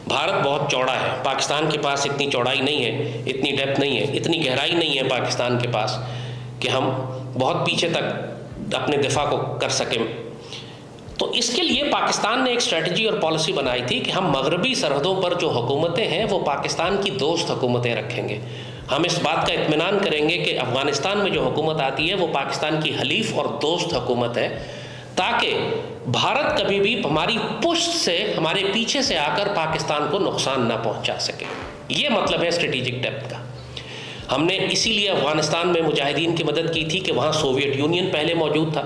بھارت بہت چوڑا ہے، پاکستان کے پاس اتنی چوڑائی نہیں ہے، اتنی ڈیپتھ نہیں ہے، اتنی گہرائی نہیں ہے پاکستان کے پاس کہ ہم بہت پیچھے تک اپنے دفاع کو کر سکیں۔ تو اس کے لیے پاکستان نے ایک اسٹریٹجی اور پالیسی بنائی تھی کہ ہم مغربی سرحدوں پر جو حکومتیں ہیں وہ پاکستان کی دوست حکومتیں رکھیں گے۔ ہم اس بات کا اطمینان کریں گے کہ افغانستان میں جو حکومت آتی ہے وہ پاکستان کی حلیف اور دوست حکومت ہے، تاکہ بھارت کبھی بھی ہماری پشت سے، ہمارے پیچھے سے آ کر پاکستان کو نقصان نہ پہنچا سکے۔ یہ مطلب ہے اسٹریٹجک ڈیپتھ کا۔ ہم نے اسی لیے افغانستان میں مجاہدین کی مدد کی تھی کہ وہاں سوویت یونین پہلے موجود تھا۔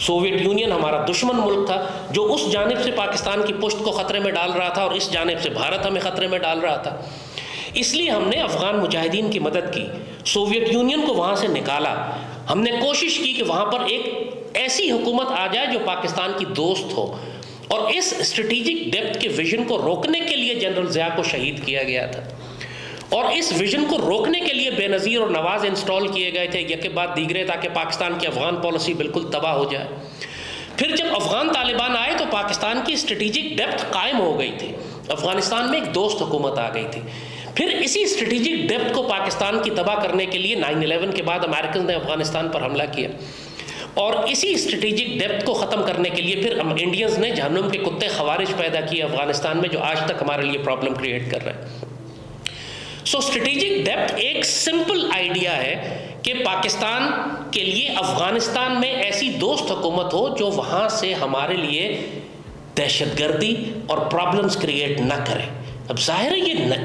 سوویت یونین ہمارا دشمن ملک تھا جو اس جانب سے پاکستان کی پشت کو خطرے میں ڈال رہا تھا، اور اس جانب سے بھارت ہمیں خطرے میں ڈال رہا تھا۔ اس لیے ہم نے افغان مجاہدین کی مدد کی، سوویت یونین کو وہاں سے نکالا۔ ہم نے کوشش کی کہ وہاں پر ایک ایسی حکومت آ جائے جو پاکستان کی دوست ہو، اور اس اسٹریٹجک ڈیپتھ کے ویژن کو روکنے کے لیے جنرل ضیاء کو شہید کیا گیا تھا، اور اس ویژن کو روکنے کے لیے بے نظیر اور نواز انسٹال کیے گئے تھے یک بعد دیگرے، تاکہ پاکستان کی افغان پالیسی بالکل تباہ ہو جائے۔ پھر جب افغان طالبان آئے تو پاکستان کی اسٹریٹجک ڈیپتھ قائم ہو گئی تھی، افغانستان میں ایک دوست حکومت آ گئی تھی۔ پھر اسی اسٹریٹجک ڈیپتھ کو پاکستان کی تباہ کرنے کے لیے 9/11 کے بعد امریکن نے افغانستان پر حملہ کیا، اور اسی اسٹریٹجک ڈیپتھ کو ختم کرنے کے لیے پھر انڈینز نے جہنم کے کتے خوارج پیدا کیے افغانستان میں، جو آج تک ہمارے لیے پرابلم کریٹ کر رہے ہیں۔ سو اسٹریٹجک ڈیپتھ ایک سمپل آئیڈیا ہے کہ پاکستان کے لیے افغانستان میں ایسی دوست حکومت ہو جو وہاں سے ہمارے لیے دہشت گردی اور پرابلمز کریٹ نہ کرے. اب ظاہر ہے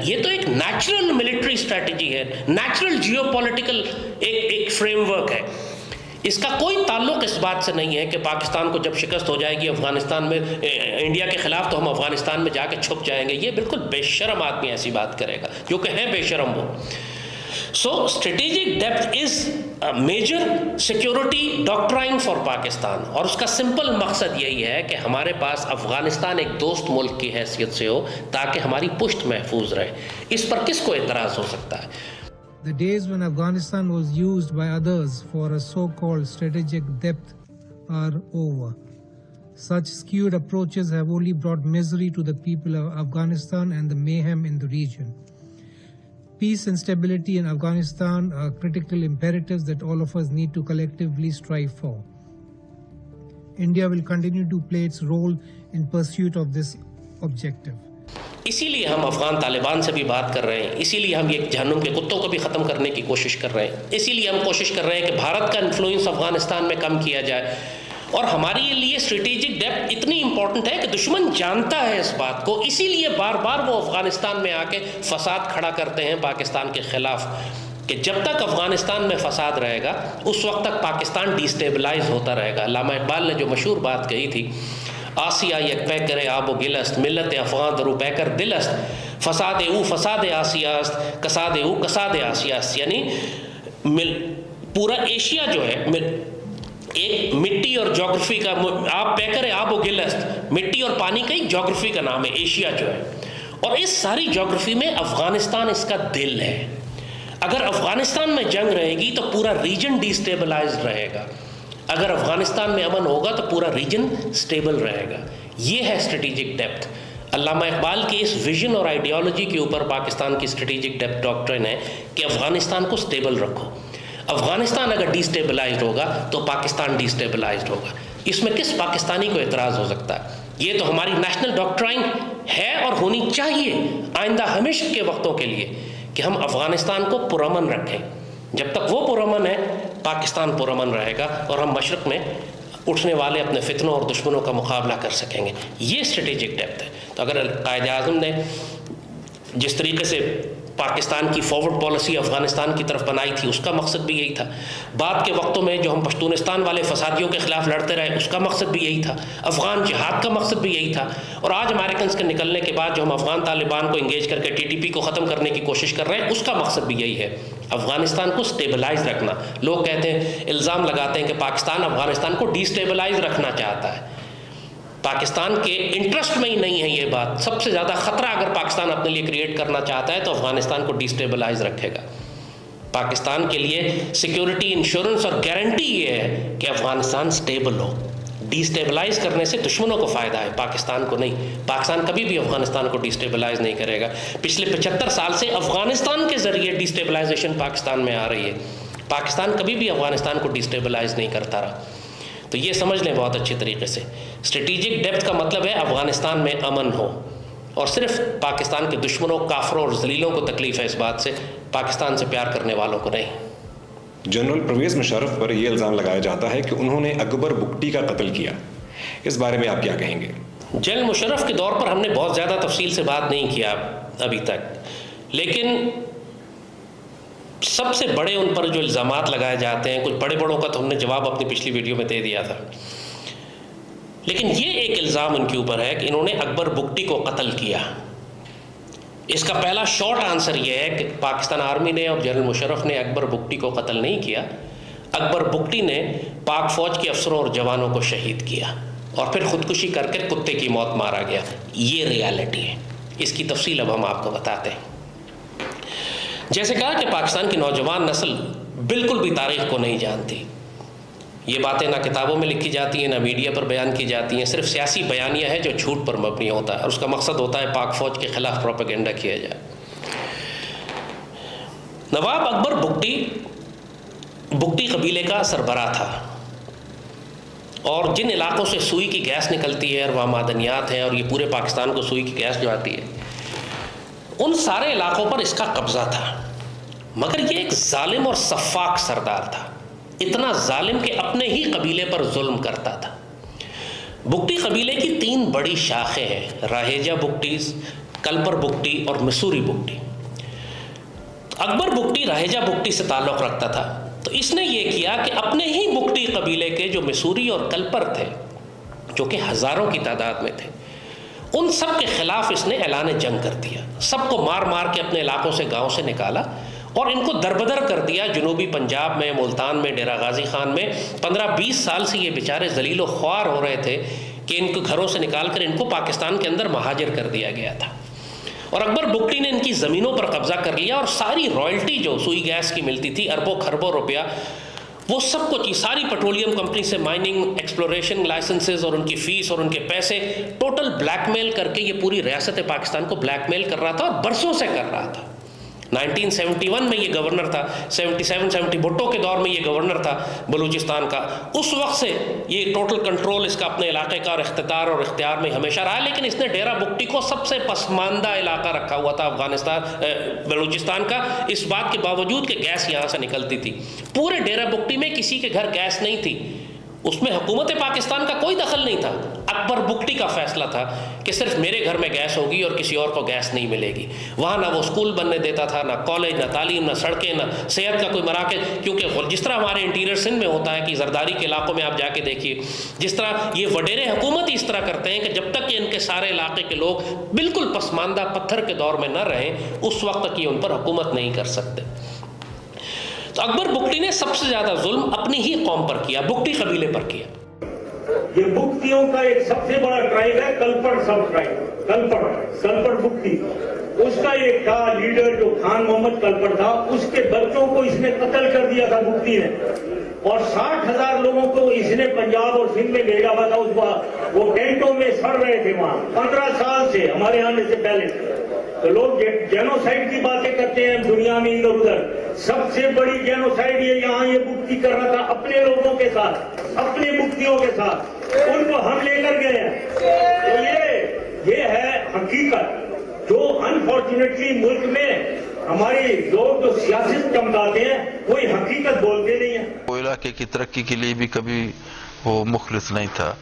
یہ تو ایک نیچرل ملٹری اسٹریٹجی ہے, نیچرل جیو پولیٹیکل ایک فریم ورک ہے. اس کا کوئی تعلق اس بات سے نہیں ہے کہ پاکستان کو جب شکست ہو جائے گی افغانستان میں انڈیا کے خلاف تو ہم افغانستان میں جا کے چھپ جائیں گے. یہ بالکل بے شرم آدمی ایسی بات کرے گا جو کہ ہے بے شرم وہ. So strategic depth is a major security doctrine for Pakistan, اور اس کا سمپل مقصد یہی ہے کہ ہمارے پاس افغانستان ایک دوست ملک کی حیثیت سے ہو تاکہ ہماری پشت محفوظ رہے. اس پر کس کو اعتراض ہو سکتا ہے؟ The days when Afghanistan was used by others for a so-called strategic depth are over. Such skewed approaches have only brought misery to the people of Afghanistan and the mayhem in the region. Peace and stability in Afghanistan are critical imperatives that all of us need to collectively strive for. India will continue to play its role in pursuit of this objective. اسی لیے ہم افغان طالبان سے بھی بات کر رہے ہیں, اسی لیے ہم یہ جہنم کے کتوں کو بھی ختم کرنے کی کوشش کر رہے ہیں, اسی لیے ہم کوشش کر رہے ہیں کہ بھارت کا انفلوئنس افغانستان میں کم کیا جائے. اور ہمارے لیے اسٹریٹجک ڈیپتھ اتنی امپورٹنٹ ہے کہ دشمن جانتا ہے اس بات کو, اسی لیے بار بار وہ افغانستان میں آ کے فساد کھڑا کرتے ہیں پاکستان کے خلاف, کہ جب تک افغانستان میں فساد رہے گا اس وقت تک پاکستان ڈیسٹیبلائز ہوتا رہے گا. علامہ اقبال نے جو مشہور بات کہی تھی, آسیا یک پیکر آب و گل است, ملت افغان درو پیکر دل است, فساد او فساد آسیا است, کساد او کساد آسیا است. یعنی پورا ایشیا جو ہے ایک مٹی اور جغرافی کا, آپ پیکر آب و گل است, مٹی اور پانی کا ایک جغرافی کا نام ہے ایشیا جو ہے, اور اس ساری جغرافی میں افغانستان اس کا دل ہے. اگر افغانستان میں جنگ رہے گی تو پورا ریجن ڈیسٹیبلائزڈ رہے گا, اگر افغانستان میں امن ہوگا تو پورا ریجن سٹیبل رہے گا. یہ ہے اسٹریٹجک ڈیپتھ. علامہ اقبال کی اس ویژن اور آئیڈیالوجی کے اوپر پاکستان کی اسٹریٹجک ڈیپتھ ڈاکٹرن ہے کہ افغانستان کو سٹیبل رکھو. افغانستان اگر ڈیسٹیبلائزڈ ہوگا تو پاکستان ڈیسٹیبلائزڈ ہوگا. اس میں کس پاکستانی کو اعتراض ہو سکتا ہے؟ یہ تو ہماری نیشنل ڈاکٹرائن ہے اور ہونی چاہیے آئندہ ہمیشہ کے وقتوں کے لیے کہ ہم افغانستان کو پرامن رکھیں. جب تک وہ پرامن ہے پاکستان پرامن رہے گا اور ہم مشرق میں اٹھنے والے اپنے فتنوں اور دشمنوں کا مقابلہ کر سکیں گے. یہ اسٹریٹجک ڈیپتھ ہے. تو اگر قائد اعظم نے جس طریقے سے پاکستان کی فارورڈ پالیسی افغانستان کی طرف بنائی تھی اس کا مقصد بھی یہی تھا. بعد کے وقتوں میں جو ہم پشتونستان والے فسادیوں کے خلاف لڑتے رہے اس کا مقصد بھی یہی تھا. افغان جہاد کا مقصد بھی یہی تھا. اور آج امریکنز کے نکلنے کے بعد جو ہم افغان طالبان کو انگیج کر کے TTP کو ختم کرنے کی کوشش کر رہے ہیں اس کا مقصد بھی یہی ہے, افغانستان کو سٹیبلائز رکھنا. لوگ کہتے ہیں, الزام لگاتے ہیں کہ پاکستان افغانستان کو ڈیسٹیبلائز رکھنا چاہتا ہے. پاکستان کے انٹرسٹ میں ہی نہیں ہے یہ بات. سب سے زیادہ خطرہ اگر پاکستان اپنے لیے کریٹ کرنا چاہتا ہے تو افغانستان کو ڈیسٹیبلائز رکھے گا. پاکستان کے لیے سیکیورٹی انشورنس اور گارنٹی یہ ہے کہ افغانستان سٹیبل ہو. ڈیسٹیبلائز کرنے سے دشمنوں کو فائدہ ہے, پاکستان کو نہیں. پاکستان کبھی بھی افغانستان کو ڈیسٹیبلائز نہیں کرے گا. پچھلے 75 سال سے افغانستان کے ذریعے ڈیسٹیبلائزیشن پاکستان میں آ رہی ہے. پاکستان کبھی بھی افغانستان کو ڈیسٹیبلائز نہیں کرتا رہا. تو یہ سمجھ لیں بہت اچھے طریقے سے, اسٹریٹجک ڈیپتھ کا مطلب ہے افغانستان میں امن ہو, اور صرف پاکستان کے دشمنوں, کافروں اور ذلیلوں کو تکلیف ہے اس بات سے, پاکستان سے پیار کرنے والوں کو نہیں. جنرل پرویز مشرف پر یہ الزام لگایا جاتا ہے کہ انہوں نے اکبر بگٹی کا قتل کیا. اس بارے میں آپ کیا کہیں گے؟ جنرل مشرف کے دور پر ہم نے بہت زیادہ تفصیل سے بات نہیں کیا ابھی تک, لیکن سب سے بڑے ان پر جو الزامات لگائے جاتے ہیں, کچھ بڑے بڑوں کا تو ہم نے جواب اپنی پچھلی ویڈیو میں دے دیا تھا, لیکن یہ ایک الزام ان کے اوپر ہے کہ انہوں نے اکبر بگٹی کو قتل کیا. اس کا پہلا شارٹ آنسر یہ ہے کہ پاکستان آرمی نے اور جنرل مشرف نے اکبر بگٹی کو قتل نہیں کیا. اکبر بگٹی نے پاک فوج کے افسروں اور جوانوں کو شہید کیا اور پھر خودکشی کر کے کتے کی موت مارا گیا. یہ ریالٹی ہے. اس کی تفصیل اب ہم آپ کو بتاتے ہیں. جیسے کہا کہ پاکستان کی نوجوان نسل بالکل بھی تاریخ کو نہیں جانتی. یہ باتیں نہ کتابوں میں لکھی جاتی ہیں نہ میڈیا پر بیان کی جاتی ہیں, صرف سیاسی بیانیہ ہے جو جھوٹ پر مبنی ہوتا ہے, اور اس کا مقصد ہوتا ہے پاک فوج کے خلاف پروپیگنڈا کیا جائے. نواب اکبر بگٹی قبیلے کا سربراہ تھا, اور جن علاقوں سے سوئی کی گیس نکلتی ہے اور وہاں معدنیات ہیں اور یہ پورے پاکستان کو سوئی کی گیس جو آتی ہے, ان سارے علاقوں پر اس کا قبضہ تھا. مگر یہ ایک ظالم اور سفاک سردار تھا، اتنا ظالم کہ اپنے ہی قبیلے پر ظلم کرتا تھا۔ بگٹی قبیلے کی 3 بڑی شاخیں ہیں، راہیجہ بگٹیز، کلپر بگٹی اور مسوری بگٹی۔ اکبر بگٹی راہیجہ بگٹی سے تعلق رکھتا تھا، تو اس نے یہ کیا کہ اپنے ہی بگٹی قبیلے کے جو مسوری اور کلپر تھے، جو کہ ہزاروں کی تعداد میں تھے، ان سب کے خلاف اس نے اعلان جنگ کر دیا، سب کو مار مار کے اپنے علاقوں سے، گاؤں سے نکالا اور ان کو دربدر کر دیا۔ جنوبی پنجاب میں، ملتان میں، ڈیرہ غازی خان میں 15-20 سال سے یہ بیچارے ذلیل و خوار ہو رہے تھے کہ ان کو گھروں سے نکال کر ان کو پاکستان کے اندر مہاجر کر دیا گیا تھا۔ اور اکبر بگٹی نے ان کی زمینوں پر قبضہ کر لیا اور ساری رائلٹی جو سوئی گیس کی ملتی تھی، اربوں خربوں روپیہ، وہ سب کچھ، ساری پیٹرولیم کمپنی سے مائننگ، ایکسپلوریشن لائسنسز اور ان کی فیس اور ان کے پیسے، ٹوٹل بلیک میل کر کے یہ پوری ریاست پاکستان کو بلیک میل کر رہا تھا اور برسوں سے کر رہا تھا۔ 1971 میں یہ گورنر تھا، 77-70 بھٹو کے دور میں یہ گورنر تھا بلوچستان کا، اس وقت سے یہ ٹوٹل کنٹرول اس کا اپنے علاقے کا اور اقتدار اور اختیار میں ہمیشہ رہا۔ لیکن اس نے ڈیرہ بگٹی کو سب سے پسماندہ علاقہ رکھا ہوا تھا بلوچستان کا، اس بات کے باوجود کہ گیس یہاں سے نکلتی تھی۔ پورے ڈیرہ بگٹی میں کسی کے گھر گیس نہیں تھی، اس میں حکومت پاکستان کا کوئی دخل نہیں تھا، اکبر بگٹی کا فیصلہ تھا کہ صرف میرے گھر میں گیس ہوگی اور کسی اور کو گیس نہیں ملے گی۔ وہاں نہ وہ اسکول بننے دیتا تھا، نہ کالج، نہ تعلیم، نہ سڑکیں، نہ صحت کا کوئی مراکز، کیونکہ جس طرح ہمارے انٹیریئر سندھ میں ہوتا ہے کہ زرداری کے علاقوں میں آپ جا کے دیکھیے، جس طرح یہ وڈیرے حکومت ہی اس طرح کرتے ہیں کہ جب تک کہ ان کے سارے علاقے کے لوگ بالکل پسماندہ پتھر کے دور میں نہ رہیں، اس وقت تک یہ ان پر حکومت نہیں کر سکتے۔ تو اکبر بگٹی نے سب سے زیادہ ظلم اپنی ہی قوم پر کیا، بگٹی قبیلے پر کیا۔ یہ بگٹیوں کا ایک سب سے بڑا ٹرائب ہے کلپر سب ٹرائب، کلپر بگٹی، اس کا ایک تھا لیڈر جو خان محمد کلپر تھا، اس کے بچوں کو اس نے قتل کر دیا تھا بگٹی نے، اور 60,000 لوگوں کو اس نے پنجاب اور سندھ میں بھیجا ہوا تھا، اس بار وہ ٹینٹوں میں سڑ رہے تھے وہاں 15 سال سے ہمارے آنے سے پہلے۔ تو لوگ جینوسائیڈ کی باتیں کرتے ہیں دنیا میں ادھر ادھر، سب سے بڑی جینوسائیڈ یہ یہاں یہ بگٹی کر رہا تھا اپنے لوگوں کے ساتھ، اپنے بگٹیوں کے ساتھ، ان کو ہم لے کر گئے ہیں۔ تو یہ ہے حقیقت جو انفارچونیٹلی ملک میں ہمارے لوگ جو سیاست چمکاتے ہیں وہی حقیقت بولتے نہیں ہیں۔ وہ علاقے کی ترقی کے لیے بھی کبھی وہ مخلص نہیں تھا۔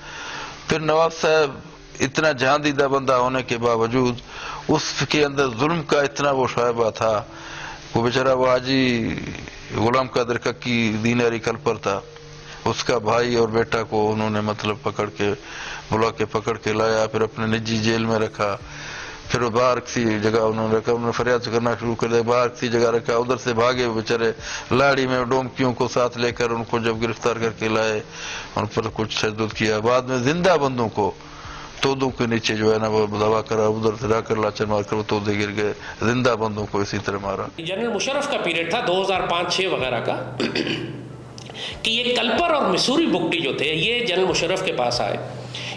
پھر نواب صاحب اتنا جان دیدہ بندہ ہونے کے باوجود اس کے اندر ظلم کا اتنا وہ شائبہ تھا، وہ بیچارہ وہ حاجی غلام قادر ککی دیناری کلپر تھا، اس کا بھائی اور بیٹا کو انہوں نے مطلب پکڑ کے لایا، پھر اپنے نجی جیل میں رکھا، پھر وہ باہر کسی جگہ انہوں نے فریاد کرنا شروع کر دیا، باہر کسی جگہ رکھا، ادھر سے بھاگے بیچارے لاڑی میں ڈومکیوں کو ساتھ لے کر ان کو جب گرفتار کر کے لائے، ان پر کچھ تشدد کیا، بعد میں زندہ بندوں کو تودوں کے نیچے جو ہے نا وہ دبا کرا، ادھر سے لا کر لاچر مار کر وہ تودے گر گئے، زندہ بندوں کو اسی طرح مارا۔ جنرل مشرف کا پیریڈ تھا 2005-6 وغیرہ کا کہ یہ کلپر اور مسوری بگٹی جو تھے یہ جنرل مشرف کے پاس آئے،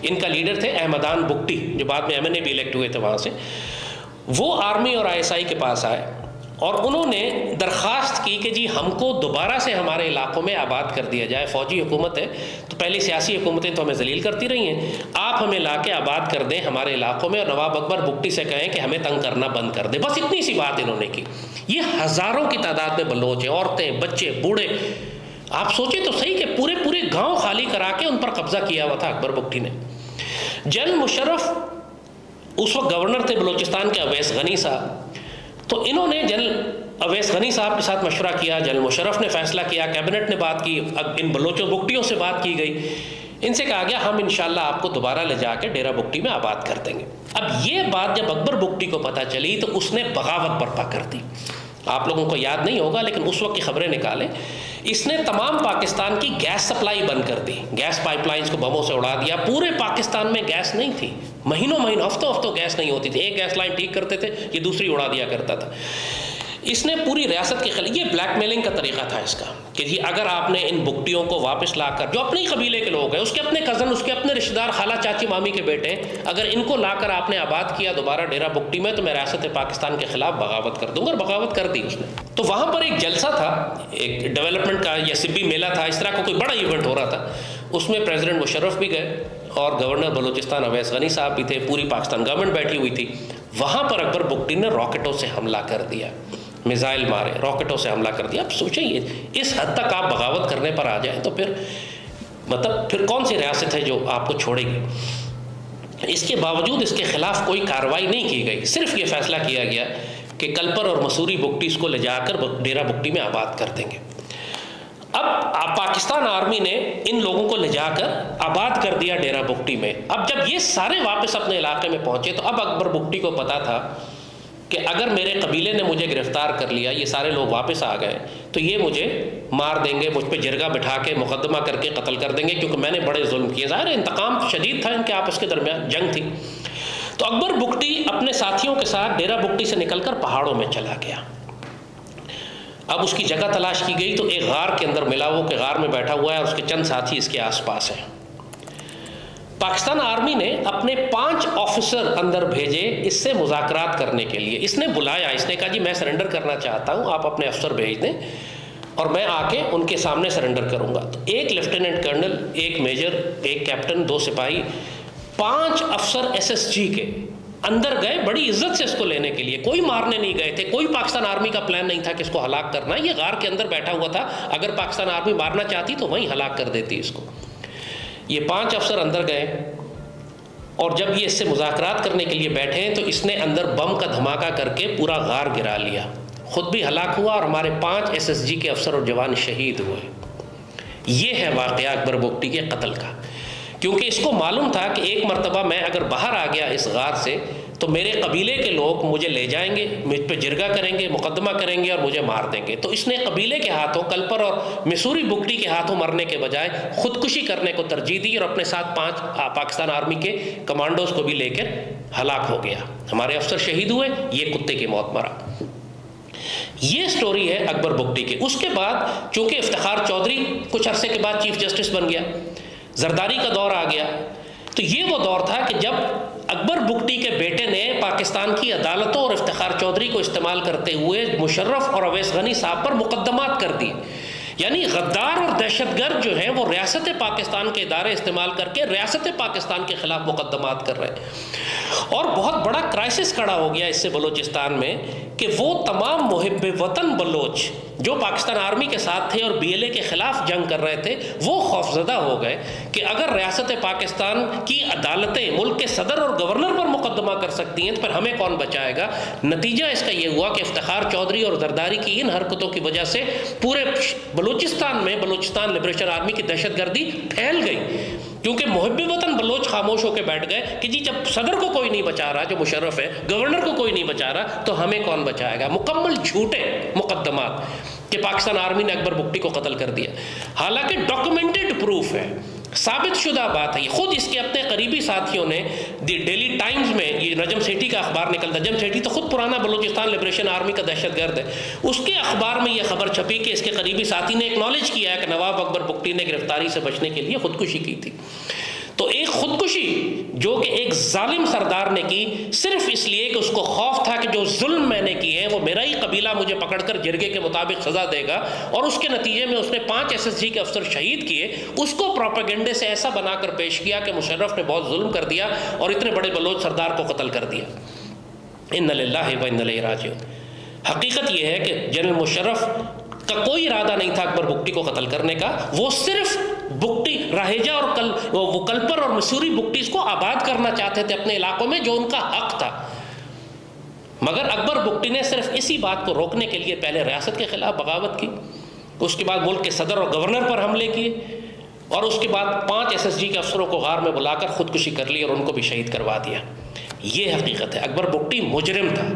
ان کا لیڈر تھے احمدان بگٹی جو بعد میں MNA بھی الیکٹ ہوئے تھے وہاں سے، وہ آرمی اور ISI کے پاس آئے اور انہوں نے درخواست کی کہ جی ہم کو دوبارہ سے ہمارے علاقوں میں آباد کر دیا جائے، فوجی حکومت ہے تو پہلے سیاسی حکومتیں تو ہمیں ذلیل کرتی رہی ہیں، آپ ہمیں لا کے آباد کر دیں ہمارے علاقوں میں، اور نواب اکبر بگٹی سے کہیں کہ ہمیں تنگ کرنا بند کر دیں، بس اتنی سی بات انہوں نے کی۔ یہ ہزاروں کی تعداد میں بلوچ ہیں، عورتیں، بچے، بوڑھے، آپ سوچیں تو صحیح کہ پورے گاؤں خالی کرا کے ان پر قبضہ کیا ہوا تھا اکبر بگٹی نے۔ جنرل مشرف اس وقت گورنر تھے بلوچستان کے اویس غنی صاحب، تو انہوں نے جنرل اویس غنی صاحب کے ساتھ مشورہ کیا، جنرل مشرف نے فیصلہ کیا، کیبنٹ نے بات کی، ان بلوچوں بگٹیوں سے بات کی گئی، ان سے کہا گیا ہم انشاءاللہ آپ کو دوبارہ لے جا کے ڈیرہ بگٹی میں آباد کر دیں گے۔ اب یہ بات جب اکبر بگٹی کو پتہ چلی تو اس نے بغاوت برپا کر دی۔ آپ لوگوں کو یاد نہیں ہوگا لیکن اس وقت کی خبریں نکالیں، اس نے تمام پاکستان کی گیس سپلائی بند کر دی، گیس پائپ لائنز کو بموں سے اڑا دیا، پورے پاکستان میں گیس نہیں تھی، مہینوں ہفتوں گیس نہیں ہوتی تھی، ایک گیس لائن ٹھیک کرتے تھے یہ دوسری اڑا دیا کرتا تھا۔ اس نے پوری ریاست کے خلاف، یہ بلیک میلنگ کا طریقہ تھا اس کا کہ جی اگر آپ نے ان بگٹیوں کو واپس لا کر، جو اپنے ہی قبیلے کے لوگ ہیں، اس کے اپنے کزن، اس کے اپنے رشتہ دار، خالہ، چاچی، مامی کے بیٹے، اگر ان کو لا کر آپ نے آباد کیا دوبارہ ڈیرہ بگٹی میں تو میں ریاست پاکستان کے خلاف بغاوت کر دوں گا، اور بغاوت کر دی اس نے۔ تو وہاں پر ایک جلسہ تھا، ایک ڈیولپمنٹ کا یا سبی میلہ تھا، اس طرح کا کوئی بڑا ایونٹ ہو رہا تھا، اس میں پریزیڈنٹ مشرف بھی گئے اور گورنر بلوچستان اویس غنی صاحب بھی تھے، پوری پاکستان گورنمنٹ بیٹھی ہوئی تھی۔ وہاں پر اکبر بگٹی نے راکٹوں سے حملہ کر دیا، میزائل مارے, راکٹوں سے حملہ کر دیا. اب سوچیں یہ اس حد تک آپ بغاوت کرنے پر آ جائیں تو پھر کون سی ریاست ہے جو آپ کو چھوڑے گی؟ اس کے باوجود اس کے خلاف کوئی کارروائی نہیں کی گئی, صرف یہ فیصلہ کیا گیا کہ کلپر اور مسوری بگٹی اس کو لے جا کر ڈیرہ بگٹی میں آباد کر دیں گے. اب پاکستان آرمی نے ان لوگوں کو لے جا کر آباد کر دیا ڈیرہ بگٹی میں. اب جب یہ سارے واپس اپنے علاقے میں پہنچے تو اب اکبر بگٹی کو پتا تھا کہ اگر میرے قبیلے نے مجھے گرفتار کر لیا, یہ سارے لوگ واپس آ گئے, تو یہ مجھے مار دیں گے, مجھ پہ جرگہ بٹھا کے مقدمہ کر کے قتل کر دیں گے, کیونکہ میں نے بڑے ظلم کیے. ظاہر ہے انتقام شدید تھا ان کے آپس کے درمیان, جنگ تھی. تو اکبر بگٹی اپنے ساتھیوں کے ساتھ ڈیرہ بگٹی سے نکل کر پہاڑوں میں چلا گیا. اب اس کی جگہ تلاش کی گئی تو ایک غار کے اندر ملا, وہ کہ غار میں بیٹھا ہوا ہے اور اس کے چند ساتھی اس کے آس پاس ہیں. پاکستان آرمی نے اپنے 5 آفیسر اندر بھیجے اس سے مذاکرات کرنے کے لیے. اس نے بلایا, اس نے کہا جی میں سرنڈر کرنا چاہتا ہوں, آپ اپنے افسر بھیج دیں اور میں آ کے ان کے سامنے سرنڈر کروں گا. تو ایک لیفٹیننٹ کرنل, ایک میجر, ایک کیپٹن, 2 سپاہی, 5 افسر SSG کے اندر گئے بڑی عزت سے اس کو لینے کے لیے. کوئی مارنے نہیں گئے تھے, کوئی پاکستان آرمی کا پلان نہیں تھا کہ اس کو ہلاک کرنا. یہ غار کے اندر بیٹھا ہوا تھا, اگر پاکستان آرمی مارنا چاہتی تو وہیں ہلاک کر دیتی اس کو. یہ 5 افسر اندر گئے اور جب یہ اس سے مذاکرات کرنے کے لیے بیٹھے تو اس نے اندر بم کا دھماکہ کر کے پورا غار گرا لیا, خود بھی ہلاک ہوا اور ہمارے 5 SSG کے افسر اور جوان شہید ہوئے. یہ ہے واقعہ اکبر بگٹی کے قتل کا, کیونکہ اس کو معلوم تھا کہ ایک مرتبہ میں اگر باہر آ گیا اس غار سے تو میرے قبیلے کے لوگ مجھے لے جائیں گے, مجھ پہ جرگہ کریں گے, مقدمہ کریں گے اور مجھے مار دیں گے. تو اس نے قبیلے کے ہاتھوں, کلپر اور مسوری بگٹی کے ہاتھوں مرنے کے بجائے خودکشی کرنے کو ترجیح دی اور اپنے ساتھ 5 پاکستان آرمی کے کمانڈوز کو بھی لے کر ہلاک ہو گیا. ہمارے افسر شہید ہوئے, یہ کتے کی موت مرا. یہ سٹوری ہے اکبر بگٹی کی. اس کے بعد چونکہ افتخار چودھری کچھ عرصے کے بعد چیف جسٹس بن گیا, زرداری کا دور آ گیا, تو یہ وہ دور تھا کہ جب اکبر بگٹی کے بیٹے نے پاکستان کی عدالتوں اور افتخار چودھری کو استعمال کرتے ہوئے مشرف اور اویس غنی صاحب پر مقدمات کر دی. یعنی غدار اور دہشت گرد جو ہیں وہ ریاست پاکستان کے ادارے استعمال کر کے ریاست پاکستان کے خلاف مقدمات کر رہے ہیں. اور بہت بڑا کرائسس کھڑا ہو گیا اس سے بلوچستان میں کہ وہ تمام محب وطن بلوچ جو پاکستان آرمی کے ساتھ تھے اور BLA کے خلاف جنگ کر رہے تھے, وہ خوفزدہ ہو گئے کہ اگر ریاست پاکستان کی عدالتیں ملک کے صدر اور گورنر پر مقدمہ کر سکتی ہیں تو پھر ہمیں کون بچائے گا. نتیجہ اس کا یہ ہوا کہ افتخار چودھری اور زرداری کی ان حرکتوں کی وجہ سے پورے بلوچستان میں بلوچستان لبریشن آرمی کی دہشت گردی پھیل گئی, کیونکہ محب وطن بلوچ خاموش ہو کے بیٹھ گئے کہ جی جب صدر کو کوئی نہیں بچا رہا جو مشرف ہے, گورنر کو کوئی نہیں بچا رہا, تو ہمیں کون بچائے گا. مکمل جھوٹے مقدمات کہ پاکستان آرمی نے اکبر بگٹی کو قتل کر دیا, حالانکہ ڈاکومنٹڈ پروف ہے, ثابت شدہ بات ہے. یہ خود اس کے اپنے قریبی ساتھیوں نے ڈیلی ٹائمز میں, یہ نجم سیٹھی کا اخبار نکلتا, نجم سیٹھی تو خود پرانا بلوچستان لبریشن آرمی کا دہشت گرد ہے, اس کے اخبار میں یہ خبر چھپی کہ اس کے قریبی ساتھی نے اکنالج کیا ہے کہ نواب اکبر بگٹی نے گرفتاری سے بچنے کے لیے خودکشی کی تھی. تو ایک خودکشی جو کہ ایک ظالم سردار نے کی صرف اس لیے کہ اس کو خوف تھا کہ جو ظلم میں نے کیے ہیں وہ میرا ہی قبیلہ مجھے پکڑ کر جرگے کے مطابق سزا دے گا, اور اس کے نتیجے میں اس نے 5 SSG کے افسر شہید کیے. اس کو پروپیگنڈے سے ایسا بنا کر پیش کیا کہ مشرف نے بہت ظلم کر دیا اور اتنے بڑے بلوچ سردار کو قتل کر دیا. انا للہ و انا الیہ راجعون. حقیقت یہ ہے کہ جنرل مشرف کا کوئی ارادہ نہیں تھا اکبر بگٹی کو قتل کرنے کا, وہ صرف بگٹی راہیجہ اور وہ کلپر اور مسوری بگٹیز کو آباد کرنا چاہتے تھے اپنے علاقوں میں, جو ان کا حق تھا. مگر اکبر بگٹی نے صرف اسی بات کو روکنے کے لیے پہلے ریاست کے خلاف بغاوت کی, اس کے بعد ملک کے صدر اور گورنر پر حملے کیے, اور اس کے بعد 5 SSG کے افسروں کو غار میں بلا کر خودکشی کر لی اور ان کو بھی شہید کروا دیا. یہ حقیقت ہے. اکبر بگٹی مجرم تھا,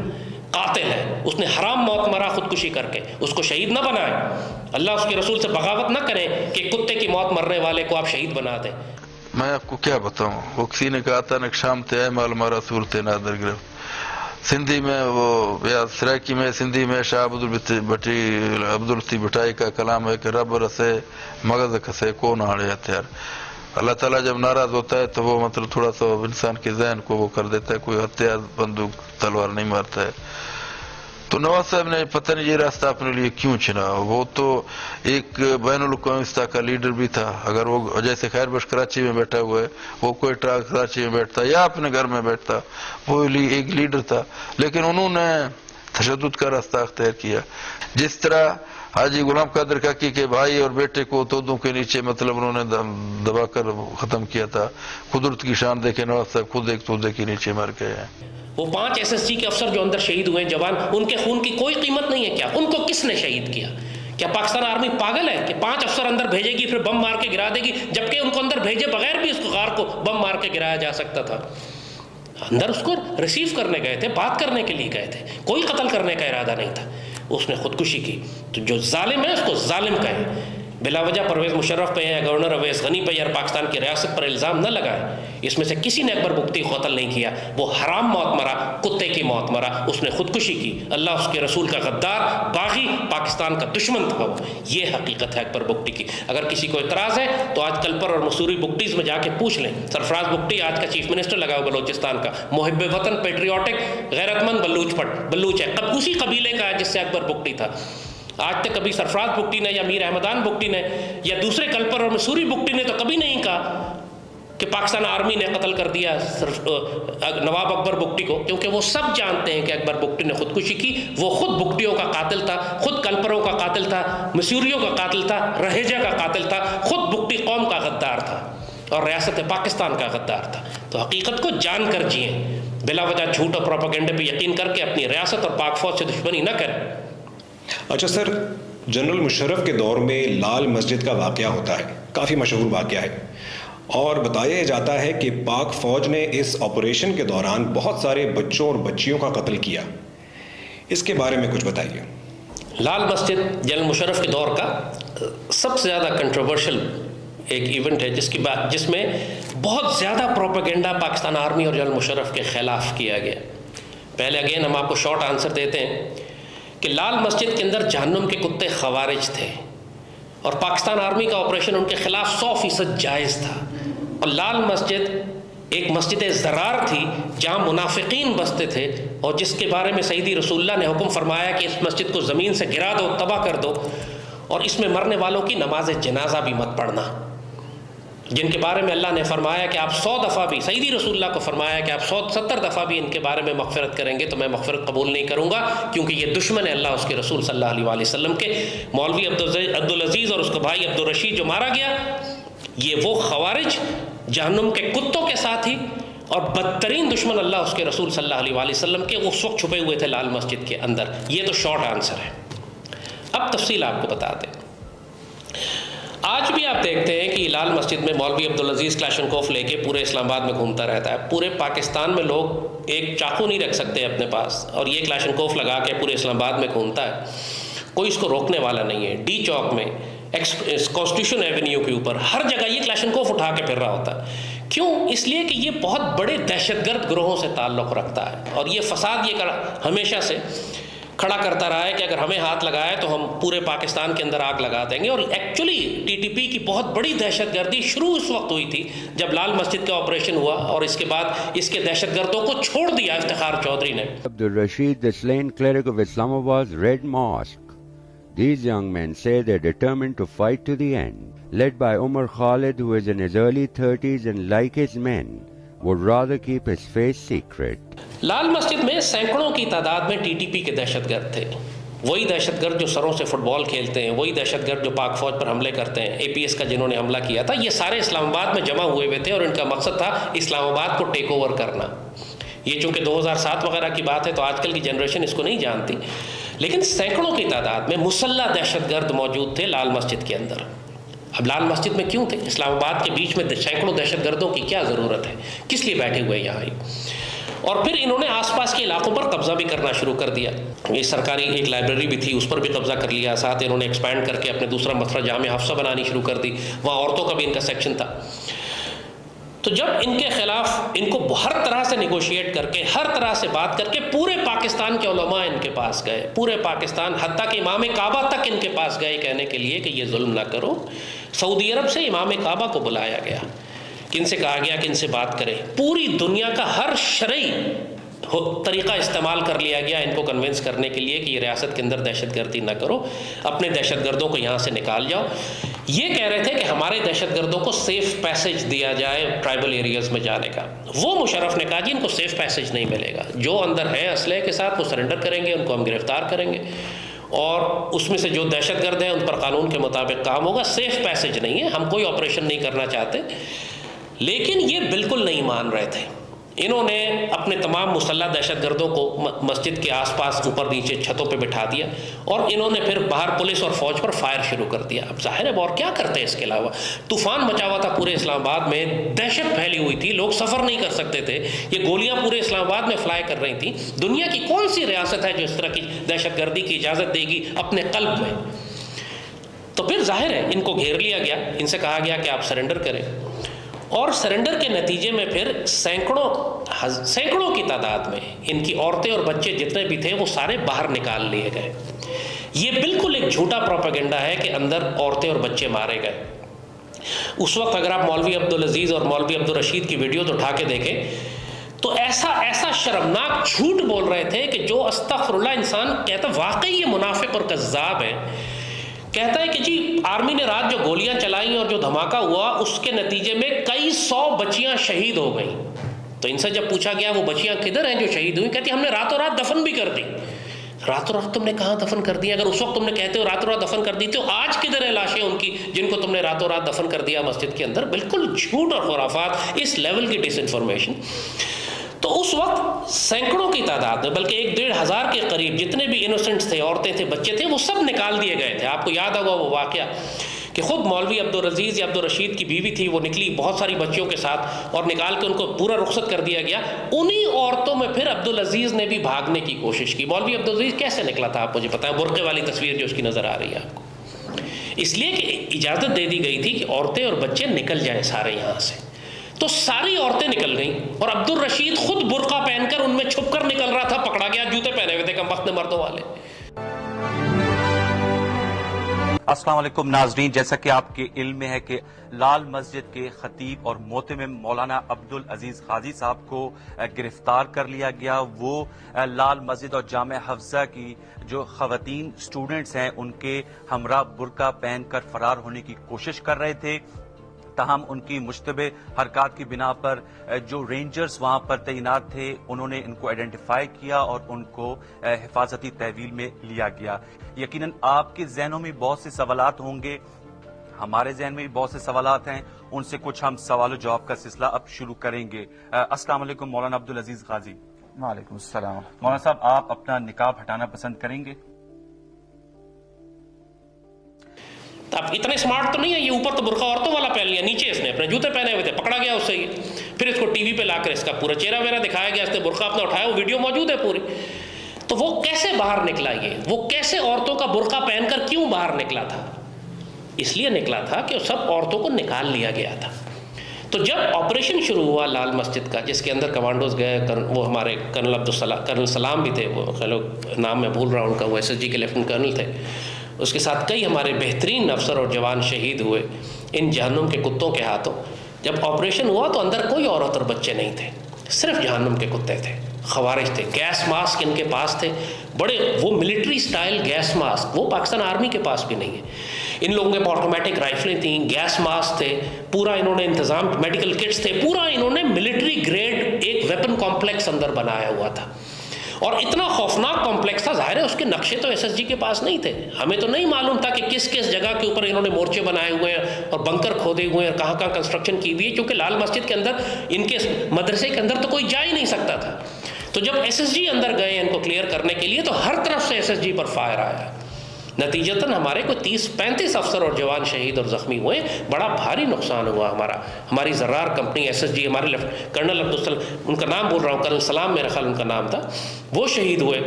قاتل ہے, اس نے حرام موت مرا خودکشی کر کے. اس کو شہید نہ بنائیں, اللہ اس کے رسول سے بغاوت نہ کریں کہ کتے کی موت مرنے والے کو آپ شہید بنا دیں. میں آپ کو کیا بتاؤں, وہ کسی نے کہا تھا شام تے ہے مال مارا صورت نادر گرفت. سندھی میں وہ یا سرائکی میں سندھی میں شاہ عبداللطیف بھٹائی کا کلام ہے کہ رب رسے مغز کسے کون آڑے ہتھیار. اللہ تعالیٰ جب ناراض ہوتا ہے تو وہ مطلب تھوڑا سا انسان کے ذہن کو وہ کر دیتا ہے, کوئی ہتھیار بندوق تلوار نہیں مارتا ہے. تو نواز صاحب نے پتہ نہیں یہ راستہ اپنے لیے کیوں چنا. وہ تو ایک بین الاقوامی سطح کا لیڈر بھی تھا. اگر وہ جیسے خیر بخش کراچی میں بیٹھا ہوا ہے, وہ کوئٹہ کراچی میں بیٹھتا یا اپنے گھر میں بیٹھتا, وہ ایک لیڈر تھا. لیکن انہوں نے تشدد کا راستہ اختیار کیا. جس طرح حاجی غلام قادر کاکی کے بھائی اور بیٹے کو تودوں کے نیچے مطلب انہوں نے دبا کر ختم کیا تھا. قدرت کی شان دیکھے نواز صاحب خود ایک تودے کے نیچے مر گئے ہیں. وہ 5 SSG کے افسر جو اندر شہید ہوئے جوان، ان کے خون کی کوئی قیمت نہیں ہے کیا؟ ان کو کس نے شہید کیا؟ کیا پاکستان آرمی پاگل ہے کہ 5 افسر اندر بھیجے گی پھر بم مار کے گرا دے گی، جبکہ ان کو اندر بھیجے بغیر بھی اس کو غار کو بم مار کے گرایا جا سکتا تھا؟ اندر اس کو ریسیو کرنے گئے تھے، بات کرنے کے لیے گئے تھے، کوئی قتل کرنے کا ارادہ نہیں تھا. اس نے خودکشی کی. تو جو ظالم ہے اس کو ظالم کہیں. بلا وجہ پرویز مشرف پہ یا گورنر اویس غنی پہ یا پاکستان کی ریاست پر الزام نہ لگائے. اس میں سے کسی نے اکبر بگٹی کو قتل نہیں کیا. وہ حرام موت مرا، کتے کی موت مرا. اس نے خودکشی کی. اللہ اس کے رسول کا غدار، باغی، پاکستان کا دشمن تھا. یہ حقیقت ہے اکبر بگٹی کی. اگر کسی کو اعتراض ہے تو آج کل پر اور مسوری بگٹیز میں جا کے پوچھ لیں. سرفراز بگٹی آج کا چیف منسٹر لگا ہوا بلوچستان کا، محب وطن، پیٹریوٹک، غیرت مند بلوچ ہے. اسی قبیلے کا ہے جس سے اکبر بگٹی تھا. آج تک کبھی سرفراز بگٹی نے یا میر احمدان بگٹی نے یا دوسرے کلپر اور مسوری بگٹی نے تو کبھی نہیں کہا کہ پاکستان آرمی نے قتل کر دیا نواب اکبر بگٹی کو، کیونکہ وہ سب جانتے ہیں کہ اکبر بگٹی نے خودکشی کی. وہ خود بگٹیوں کا قاتل تھا، خود کلپروں کا قاتل تھا، مسوریوں کا قاتل تھا، رہیجہ کا قاتل تھا، خود بگٹی قوم کا غدار تھا اور ریاست پاکستان کا غدار تھا. تو حقیقت کو جان کر جئیں، بلا وجہ جھوٹ اور پروپیگنڈے پہ یقین کر کے اپنی ریاست اور پاک فوج سے دشمنی نہ کریں. اچھا سر، جنرل مشرف کے دور میں لال مسجد کا واقعہ ہوتا ہے، کافی مشہور واقعہ ہے، اور بتایا جاتا ہے کہ پاک فوج نے اس آپریشن کے دوران بہت سارے بچوں اور بچیوں کا قتل کیا. اس کے بارے میں کچھ بتائیے. لال مسجد جنرل مشرف کے دور کا سب سے زیادہ کنٹروورشل ایک ایونٹ ہے جس میں بہت زیادہ پروپیگنڈا پاکستان آرمی اور جنرل مشرف کے خلاف کیا گیا. پہلے اگین ہم آپ کو شارٹ آنسر دیتے ہیں کہ لال مسجد کے اندر جہنم کے کتے خوارج تھے اور پاکستان آرمی کا آپریشن ان کے خلاف 100% جائز تھا. اور لال مسجد ایک مسجد زرار تھی جہاں منافقین بستے تھے اور جس کے بارے میں سیدی رسول اللہ نے حکم فرمایا کہ اس مسجد کو زمین سے گرا دو، تباہ کر دو، اور اس میں مرنے والوں کی نماز جنازہ بھی مت پڑھنا، جن کے بارے میں اللہ نے فرمایا کہ آپ 100 دفعہ بھی، سیدی رسول اللہ کو فرمایا کہ آپ 170 دفعہ بھی ان کے بارے میں مغفرت کریں گے تو میں مغفرت قبول نہیں کروں گا، کیونکہ یہ دشمن ہے اللہ اس کے رسول صلی اللہ علیہ وآلہ وسلم کے. مولوی عبدالعزیز اور اس کا بھائی عبدالرشید جو مارا گیا، یہ وہ خوارج جہنم کے کتوں کے ساتھ ہی اور بدترین دشمن اللہ اس کے رسول صلی اللہ علیہ وآلہ وسلم کے اس وقت چھپے ہوئے تھے لال مسجد کے اندر. یہ تو شارٹ آنسر ہے. اب تفصیل آپ کو بتا دیں. آج بھی آپ دیکھتے ہیں کہ لال مسجد میں مولوی عبدالعزیز کلاشنکوف لے کے پورے اسلام آباد میں گھومتا رہتا ہے. پورے پاکستان میں لوگ ایک چاقو نہیں رکھ سکتے اپنے پاس اور یہ کلاشنکوف لگا کے پورے اسلام آباد میں گھومتا ہے. کوئی اس کو روکنے والا نہیں ہے. ڈی چوک میں، کانسٹیٹیوشن ایونیو کے اوپر، ہر جگہ یہ کلاشنکوف اٹھا کے پھر رہا ہوتا ہے. کیوں؟ اس لیے کہ یہ بہت بڑے دہشت گرد گروہوں سے تعلق رکھتا ہے اور یہ فساد یہ ہمیشہ سے کھڑا کرتا رہا ہے کہ اگر ہمیں ہاتھ لگائے تو ہم پورے پاکستان کے اندر آگ لگا دیں گے. اور ایکچولی ٹی ٹی پی کی بہت بڑی دہشت گردی شروع اس وقت ہوئی تھی جب لال مسجد کا آپریشن ہوا اور اس کے بعد اس کے دہشت گردوں کو چھوڑ دیا افتخار چودھری نے. Abdul-Rashid, the slain cleric of Islamabad's Red Mosque. These young men say they're determined to fight to the end. Led by Umar Khalid, who is in his early 30s and like his men, would rather keep his face secret. Lal Masjid میں سینکڑوں کی تعداد میں T T P کے دہشت گرد تھے. وہی دہشت گرد جو سروں سے فٹ بال کھیلتے ہیں، وہی دہشت گرد جو پاک فوج پر حملے کرتے ہیں. اے پی ایس کا جنہوں نے حملہ کیا تھا، یہ سارے اسلام آباد میں جمع ہوئے ہوئے تھے اور ان کا مقصد تھا اسلام آباد کو ٹیک اوور کرنا. یہ چونکہ 2007 وغیرہ کی بات ہے تو آج کل کی جنریشن اس کو نہیں جانتی، لیکن سینکڑوں کی تعداد میں مسلح دہشت گرد موجود تھے لال مسجد کے اندر. اب لال مسجد میں کیوں تھے؟ اسلام آباد کے بیچ میں سینکڑوں دہشت گردوں کی کیا ضرورت ہے؟ کس لیے بیٹھے ہوئے یہاں ہی؟ اور پھر انہوں نے آس پاس کے علاقوں پر قبضہ بھی کرنا شروع کر دیا. یہ سرکاری ایک لائبریری بھی تھی، اس پر بھی قبضہ کر لیا. ساتھ انہوں نے ایکسپینڈ کر کے اپنے دوسرا مسئلہ جامعہ حفصہ بنانی شروع کر دی. وہاں عورتوں کا بھی ان کا سیکشن تھا. تو جب ان کے خلاف ان کو ہر طرح سے نیگوشیٹ کر کے، ہر طرح سے بات کر کے، پورے پاکستان کے علماء ان کے پاس گئے، پورے پاکستان، حتیٰ کہ امام کعبہ تک ان کے پاس گئے کہنے کے لیے کہ یہ ظلم نہ کرو. سعودی عرب سے امام کعبہ کو بلایا گیا، کن سے کہا گیا کہ ان سے بات کرے. پوری دنیا کا ہر شرعی طریقہ استعمال کر لیا گیا ان کو کنونس کرنے کے لیے کہ یہ ریاست کے اندر دہشت گردی نہ کرو، اپنے دہشت گردوں کو یہاں سے نکال جاؤ. یہ کہہ رہے تھے کہ ہمارے دہشت گردوں کو سیف پیسج دیا جائے ٹرائبل ایریاز میں جانے کا. وہ مشرف نے کہا جی ان کو سیف پیسج نہیں ملے گا, جو اندر ہیں اسلحے کے ساتھ وہ سرنڈر کریں گے, ان کو ہم گرفتار کریں گے اور اس میں سے جو دہشت گرد ہیں ان پر قانون کے مطابق کام ہوگا. سیف پیسج نہیں ہے, ہم کوئی آپریشن نہیں کرنا چاہتے. لیکن یہ بالکل نہیں مان رہے تھے. انہوں نے اپنے تمام مسلح دہشت گردوں کو مسجد کے آس پاس اوپر نیچے چھتوں پہ بٹھا دیا اور انہوں نے پھر باہر پولیس اور فوج پر فائر شروع کر دیا. اب ظاہر ہے اور کیا کرتے ہیں اس کے علاوہ, طوفان مچا ہوا تھا پورے اسلام آباد میں, دہشت پھیلی ہوئی تھی, لوگ سفر نہیں کر سکتے تھے, یہ گولیاں پورے اسلام آباد میں فلائی کر رہی تھیں. دنیا کی کون سی ریاست ہے جو اس طرح کی دہشت گردی کی اجازت دے گی اپنے قلب میں؟ تو پھر ظاہر ہے ان کو گھیر لیا گیا, ان سے کہا گیا کہ آپ سرنڈر کریں اور سرنڈر کے نتیجے میں پھر سینکڑوں کی تعداد میں ان کی عورتیں اور بچے جتنے بھی تھے وہ سارے باہر نکال لیے گئے. یہ بالکل ایک جھوٹا پروپیگنڈا ہے کہ اندر عورتیں اور بچے مارے گئے. اس وقت اگر آپ مولوی عبدالعزیز اور مولوی عبدالرشید کی ویڈیو تو اٹھا کے دیکھیں تو ایسا شرمناک جھوٹ بول رہے تھے کہ جو استغفر اللہ انسان کہتا واقعی یہ منافق اور کذاب ہے. کہتا ہے کہ جی آرمی نے رات جو گولیاں چلائیں اور جو دھماکہ ہوا اس کے نتیجے میں کئی 100 بچیاں شہید ہو گئیں. تو ان سے جب پوچھا گیا وہ بچیاں کدھر ہیں جو شہید ہوئیں, کہتی ہم نے راتوں رات دفن بھی کر دی. راتوں رات تم نے کہاں دفن کر دی؟ اگر اس وقت تم نے کہتے ہو راتوں رات دفن کر دی تو آج کدھر ہے لاشیں ان کی جن کو تم نے راتوں رات دفن کر دیا مسجد کے اندر؟ بالکل جھوٹ اور خرافات, اس لیول کی ڈس انفارمیشن. تو اس وقت سینکڑوں کی تعداد میں بلکہ 1,500 کے قریب جتنے بھی انوسنٹس تھے, عورتیں تھے, بچے تھے, وہ سب نکال دیے گئے تھے. آپ کو یاد ہوگا وہ واقعہ کہ خود مولوی عبدالعزیز یا عبدالرشید کی بیوی تھی, وہ نکلی بہت ساری بچیوں کے ساتھ اور نکال کے ان کو پورا رخصت کر دیا گیا. انہی عورتوں میں پھر عبدالعزیز نے بھی بھاگنے کی کوشش کی. مولوی عبدالعزیز کیسے نکلا تھا آپ مجھے پتہ ہے, برقعے والی تصویر جو اس کی نظر آ رہی ہے آپ کو, اس لیے کہ اجازت دے دی گئی تھی کہ عورتیں اور بچے نکل جائیں سارے یہاں سے. تو ساری عورتیں نکل گئیں اور عبدالرشید خود برقع پہن کر ان میں چھپ کر نکل رہا تھا, پکڑا گیا, جوتے پہنے ہوئے تھے کم وقت مردوں والے. السلام علیکم ناظرین, جیسا کہ آپ کے علم میں ہے کہ لال مسجد کے خطیب اور محتمم مولانا عبدالعزیز غازی صاحب کو گرفتار کر لیا گیا. وہ لال مسجد اور جامع حفظہ کی جو خواتین سٹوڈنٹس ہیں ان کے ہمراہ برقع پہن کر فرار ہونے کی کوشش کر رہے تھے. تاہم ان کی مشتبہ حرکات کی بنا پر جو رینجرز وہاں پر تعینات تھے انہوں نے ان کو آئیڈینٹیفائی کیا اور ان کو حفاظتی تحویل میں لیا گیا. یقیناً آپ کے ذہنوں میں بہت سے سوالات ہوں گے, ہمارے ذہن میں بھی بہت سے سوالات ہیں, ان سے کچھ ہم سوال و جواب کا سلسلہ اب شروع کریں گے. السلام علیکم مولانا عبدالعزیز غازی. وعلیکم السلام. مولانا صاحب آپ اپنا نقاب ہٹانا پسند کریں گے؟ اب اتنے اسمارٹ تو نہیں ہے, یہ اوپر تو برقع عورتوں والا پہن لیا, نیچے اس نے اپنے جوتے پہنے ہوئے تھے, پکڑا گیا اس سے. یہ پھر اس کو ٹی وی پہ لا کر اس کا پورا چہرہ وغیرہ دکھایا گیا, اس نے برقع اپنا اٹھایا, وہ ویڈیو موجود ہے پوری. تو وہ کیسے باہر نکلا, وہ کیسے عورتوں کا برقع پہن کر کیوں باہر نکلا تھا؟ اس لیے نکلا تھا کہ سب عورتوں کو نکال لیا گیا تھا. تو جب آپریشن شروع ہوا لال مسجد کا, جس کے اندر کمانڈوز گئے, وہ ہمارے کرنل سلام بھی تھے, وہ نام میں بھول رہا ہوں ان کا, وہ SSG کے لیفٹنٹ کرنل تھے, اس کے ساتھ کئی ہمارے بہترین افسر اور جوان شہید ہوئے ان جہنم کے کتوں کے ہاتھوں. جب آپریشن ہوا تو اندر کوئی عورت اور بچے نہیں تھے, صرف جہنم کے کتے تھے, خوارج تھے. گیس ماسک ان کے پاس تھے, بڑے وہ ملٹری سٹائل گیس ماسک, وہ پاکستان آرمی کے پاس بھی نہیں ہے. ان لوگوں کے پاس آٹومیٹک رائفلیں تھیں, گیس ماسک تھے, پورا انہوں نے انتظام, میڈیکل کٹس تھے, پورا انہوں نے ملٹری گریڈ ایک ویپن کمپلیکس اندر بنایا ہوا تھا. اور اتنا خوفناک کمپلیکس تھا, ظاہر ہے اس کے نقشے تو SSG کے پاس نہیں تھے. ہمیں تو نہیں معلوم تھا کہ کس کس جگہ کے اوپر انہوں نے مورچے بنائے ہوئے ہیں اور بنکر کھودے ہوئے ہیں اور کہاں کہاں کنسٹرکشن کی ہوئی ہے, کیونکہ لال مسجد کے اندر ان کے مدرسے کے اندر تو کوئی جا ہی نہیں سکتا تھا. تو جب SSG اندر گئے ان کو کلیئر کرنے کے لیے تو ہر طرف سے SSG پر فائر آیا. نتیجتاً ہمارے کو 30-35 افسر اور جوان شہید اور زخمی ہوئے, بڑا بھاری نقصان ہوا ہماری زرار کمپنی SSG, ہمارے کرنل عبدالسلام, ان کا نام بول رہا ہوں, کرنل سلام میرا خیال ان کا نام تھا, وہ شہید ہوئے.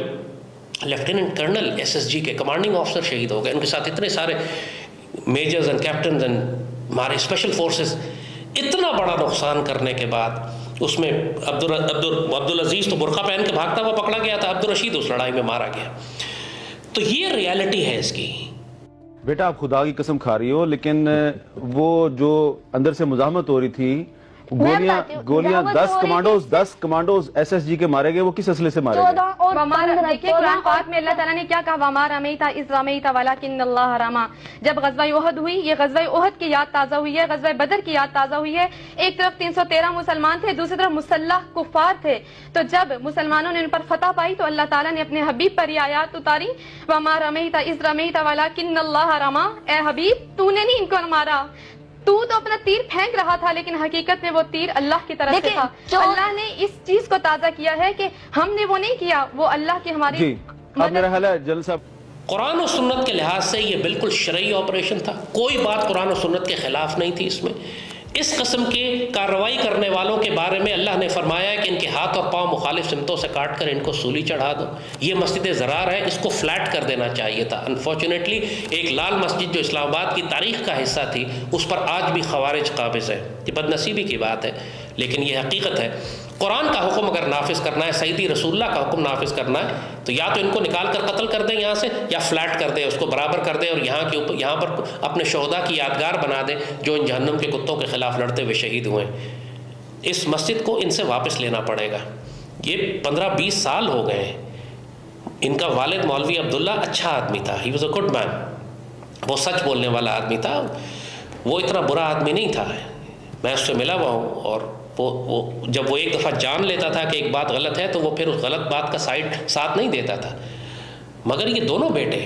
لیفٹیننٹ کرنل SSG کے کمانڈنگ آفسر شہید ہو گئے, ان کے ساتھ اتنے سارے میجرز اینڈ کیپٹنز اینڈ ہمارے اسپیشل فورسز. اتنا بڑا نقصان کرنے کے بعد اس میں عبدالعزیز تو برقع پہن کے بھاگتا ہوا پکڑا گیا تھا, عبدالرشید اس لڑائی میں مارا گیا. تو یہ ریالٹی ہے اس کی. بیٹا آپ خدا کی قسم کھا رہی ہو, لیکن وہ جو اندر سے مزاحمت ہو رہی تھی گولیاں 10 کمانڈوز ایس ایس جی کے مارے گئے، وہ کس اسلحے سے مارے گئے؟ دیکھیں قرآن پاک میں اللہ تعالیٰ نے کیا کہا، وَمَا رَمَيْتَ إِذْ رَمَيْتَ وَلَكِنَّ اللَّهَ رَمَى. جب غزوہ احد ہوئی، یہ غزوہ احد کی یاد تازہ ہوئی ہے، غزوہ بدر کی یاد تازہ ہوئی ہے. ایک طرف 313 مسلمان تھے، دوسری طرف مسلح کفار تھے. تو جب مسلمانوں نے ان پر فتح پائی تو اللہ تعالیٰ نے اپنے حبیب پر یہ آیات اتاری، وَمَا رَمَيْتَ إِذْ رَمَيْتَ وَلَكِنَّ اللَّهَ رَمَى. اے حبیب تو نے نہیں ان کو مارا، تو اپنا تیر پھینک رہا تھا، لیکن حقیقت میں وہ تیر اللہ کی طرف سے تھا. اللہ نے اس چیز کو تازہ کیا ہے کہ ہم نے وہ نہیں کیا، وہ اللہ کی ہماری. جی اب میرا خیال ہے جلال صاحب، قرآن و سنت کے لحاظ سے یہ بالکل شرعی آپریشن تھا، کوئی بات قرآن و سنت کے خلاف نہیں تھی اس میں. اس قسم کے کارروائی کرنے والوں کے بارے میں اللہ نے فرمایا ہے کہ ان کے ہاتھ اور پاؤں مخالف سمتوں سے کاٹ کر ان کو سولی چڑھا دو. یہ مسجد زرار ہے، اس کو فلیٹ کر دینا چاہیے تھا. انفارچونیٹلی ایک لال مسجد جو اسلام آباد کی تاریخ کا حصہ تھی، اس پر آج بھی خوارج قابض ہے. یہ بد نصیبی کی بات ہے لیکن یہ حقیقت ہے. قرآن کا حکم اگر نافذ کرنا ہے، سیدی رسول اللہ کا حکم نافذ کرنا ہے، تو یا تو ان کو نکال کر قتل کر دیں یہاں سے، یا فلیٹ کر دیں، اس کو برابر کر دیں اور یہاں پر اپنے شہداء کی یادگار بنا دیں جو ان جہنم کے کتوں کے خلاف لڑتے ہوئے شہید ہوئے. اس مسجد کو ان سے واپس لینا پڑے گا. یہ 15-20 سال ہو گئے ہیں. ان کا والد مولوی عبداللہ اچھا آدمی تھا، ہی واز اے گڈ مین، وہ سچ بولنے والا آدمی تھا، وہ اتنا برا آدمی نہیں تھا. میں اس سے ملا ہوا ہوں، اور جب وہ ایک دفعہ جان لیتا تھا کہ ایک بات غلط ہے تو وہ پھر اس غلط بات کا ساتھ نہیں دیتا تھا. مگر یہ دونوں بیٹے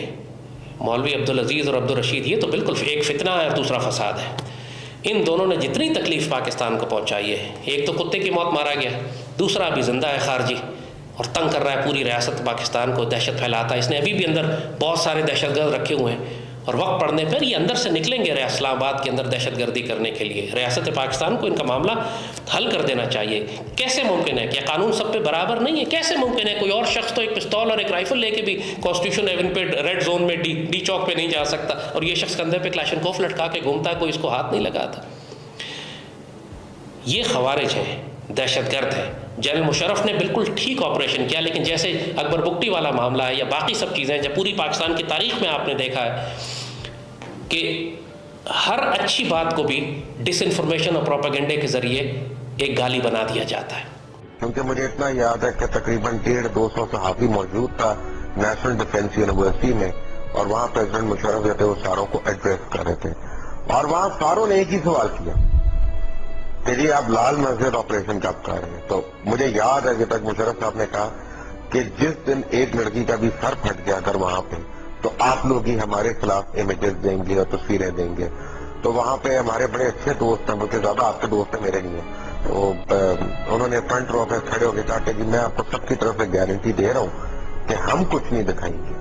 مولوی عبدالعزیز اور عبدالرشید، یہ تو بالکل ایک فتنہ ہے اور دوسرا فساد ہے. ان دونوں نے جتنی تکلیف پاکستان کو پہنچائی ہے، ایک تو کتے کی موت مارا گیا، دوسرا ابھی زندہ ہے خارجی اور تنگ کر رہا ہے پوری ریاست پاکستان کو، دہشت پھیلاتا ہے. اس نے ابھی بھی اندر بہت سارے دہشت گرد رکھے ہوئے ہیں اور وقت پڑنے پر یہ اندر سے نکلیں گے اسلام آباد کے اندر دہشت گردی کرنے کے لیے. ریاست پاکستان کو ان کا معاملہ حل کر دینا چاہیے. کیسے ممکن ہے کہ قانون سب پہ برابر نہیں ہے؟ کیسے ممکن ہے کوئی اور شخص تو ایک پستول اور ایک رائفل لے کے بھی کانسٹیٹیوشن ایون پہ ریڈ زون میں ڈی چوک پہ نہیں جا سکتا، اور یہ شخص کندھے پہ کلاشنکوف لٹکا کے گھومتا ہے، کوئی اس کو ہاتھ نہیں لگاتا. یہ خوارج ہے، دہشت گرد ہے. جنرل مشرف نے بالکل ٹھیک آپریشن کیا، لیکن جیسے اکبر بگٹی والا معاملہ ہے یا باقی سب چیزیں جب پوری پاکستان کی تاریخ میں آپ نے دیکھا ہے کہ ہر اچھی بات کو بھی ڈس انفارمیشن اور پروپیگنڈے کے ذریعے ایک گالی بنا دیا جاتا ہے. کیونکہ مجھے اتنا یاد ہے کہ تقریباً 150-200 صحافی موجود تھا نیشنل ڈیفنس یونیورسٹی میں، اور وہاں پریزیڈنٹ مشرف جو تھے وہ ساروں کو ایڈریس کر رہے تھے، اور وہاں ساروں نے ایک ہی سوال کیا کہ جی آپ لال مسجد آپریشن کب کر رہے ہیں؟ تو مجھے یاد ہے کہ تک مشرف صاحب نے کہا کہ جس دن ایک لڑکی کا بھی سر پھٹ گیا اگر وہاں پہ تو آپ لوگ ہی ہمارے خلاف امیجز دیں گے اور تصویریں دیں گے. تو وہاں پہ ہمارے بڑے اچھے دوست ہیں، بلکہ زیادہ آپ کے دوست ہیں، میرے نہیں ہیں، تو انہوں نے فرنٹ رو پہ کھڑے ہو کے کہا کہ جی میں آپ کو سب کی طرف سے گارنٹی دے رہا ہوں کہ ہم کچھ نہیں دکھائیں گے،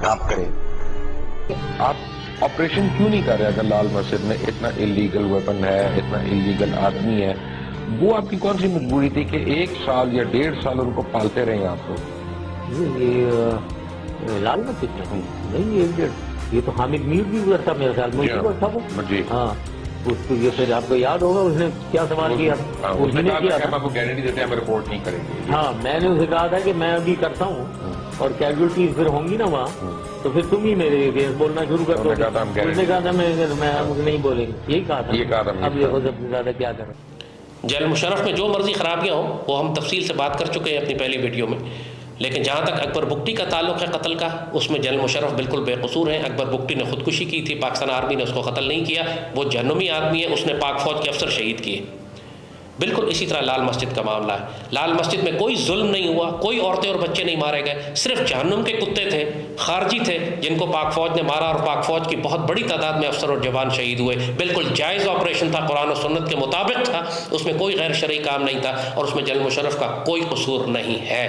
آپ کریں. آپ آپریشن کیوں نہیں کر رہے اگر لال مسجد میں اتنا انلیگل ویپن ہے، اتنا انلیگل آدمی ہے؟ وہ آپ کی کون سی مجبوری تھی کہ 1 سال یا 1.5 سال ان کو پالتے رہے آپ کو؟ لال مسجد نہیں، یہ تو حامد میر بھی ادھر تھا میرے خیال میں، تھا وہ. ہاں اس کو یہ پھر آپ کو یاد ہوگا اس نے کیا سوال کیا، اس نے کیا تھا آپ کو گارنٹی دیتے ہیں ہم رپورٹ نہیں کریں گے. ہاں میں نے اسے کہا تھا کہ میں ابھی کرتا ہوں اور کیجولٹیز پھر ہوں گی نا وہاں تو پھر تم ہی میرے اگینسٹ بولنا شروع کر دو. اس نے کہا تھا میں نہیں بولیں گے، یہی کہا تھا. اب دیکھو سب سے زیادہ کیا کریں. جنرل مشرف میں جو مرضی خرابیاں ہوں وہ ہم تفصیل سے بات کر چکے ہیں اپنی پہلی ویڈیو میں، لیکن جہاں تک اکبر بگٹی کا تعلق ہے قتل کا، اس میں جنرل مشرف بالکل بے قصور ہیں. اکبر بگٹی نے خودکشی کی تھی، پاکستان آرمی نے اس کو قتل نہیں کیا، وہ جہنمی آدمی ہے، اس نے پاک فوج کے افسر شہید کیے. بالکل اسی طرح لال مسجد کا معاملہ ہے. لال مسجد میں کوئی ظلم نہیں ہوا، کوئی عورتیں اور بچے نہیں مارے گئے، صرف جہنم کے کتے تھے، خارجی تھے جن کو پاک فوج نے مارا، اور پاک فوج کی بہت بڑی تعداد میں افسر اور جوان شہید ہوئے. بالکل جائز آپریشن تھا، قرآن و سنت کے مطابق تھا، اس میں کوئی غیر شرعی کام نہیں تھا، اور اس میں جنرل مشرف کا کوئی قصور نہیں ہے.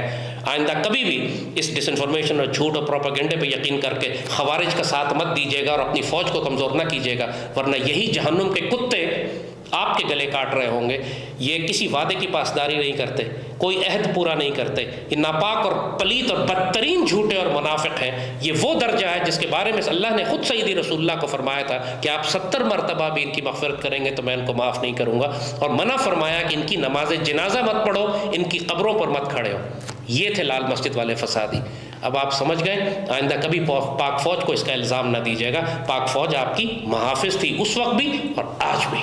آئندہ کبھی بھی اس ڈس انفارمیشن اور جھوٹ اور پروپیگنڈے پہ یقین کر کے خوارج کا ساتھ مت دیجیے گا اور اپنی فوج کو کمزور نہ کیجیے گا، ورنہ یہی جہنم کے کتے آپ کے گلے کاٹ رہے ہوں گے. یہ کسی وعدے کی پاسداری نہیں کرتے، کوئی عہد پورا نہیں کرتے، یہ ناپاک اور پلیت اور بدترین جھوٹے اور منافق ہیں. یہ وہ درجہ ہے جس کے بارے میں اللہ نے خود سیدی رسول اللہ کو فرمایا تھا کہ آپ 70 مرتبہ بھی ان کی مغفرت کریں گے تو میں ان کو معاف نہیں کروں گا، اور منع فرمایا کہ ان کی نماز جنازہ مت پڑھو، ان کی قبروں پر مت کھڑے ہو. یہ تھے لال مسجد والے فسادی. اب آپ سمجھ گئے، آئندہ کبھی پاک فوج کو اس کا الزام نہ دیجیے گا. پاک فوج آپ کی محافظ تھی اس وقت بھی اور آج بھی.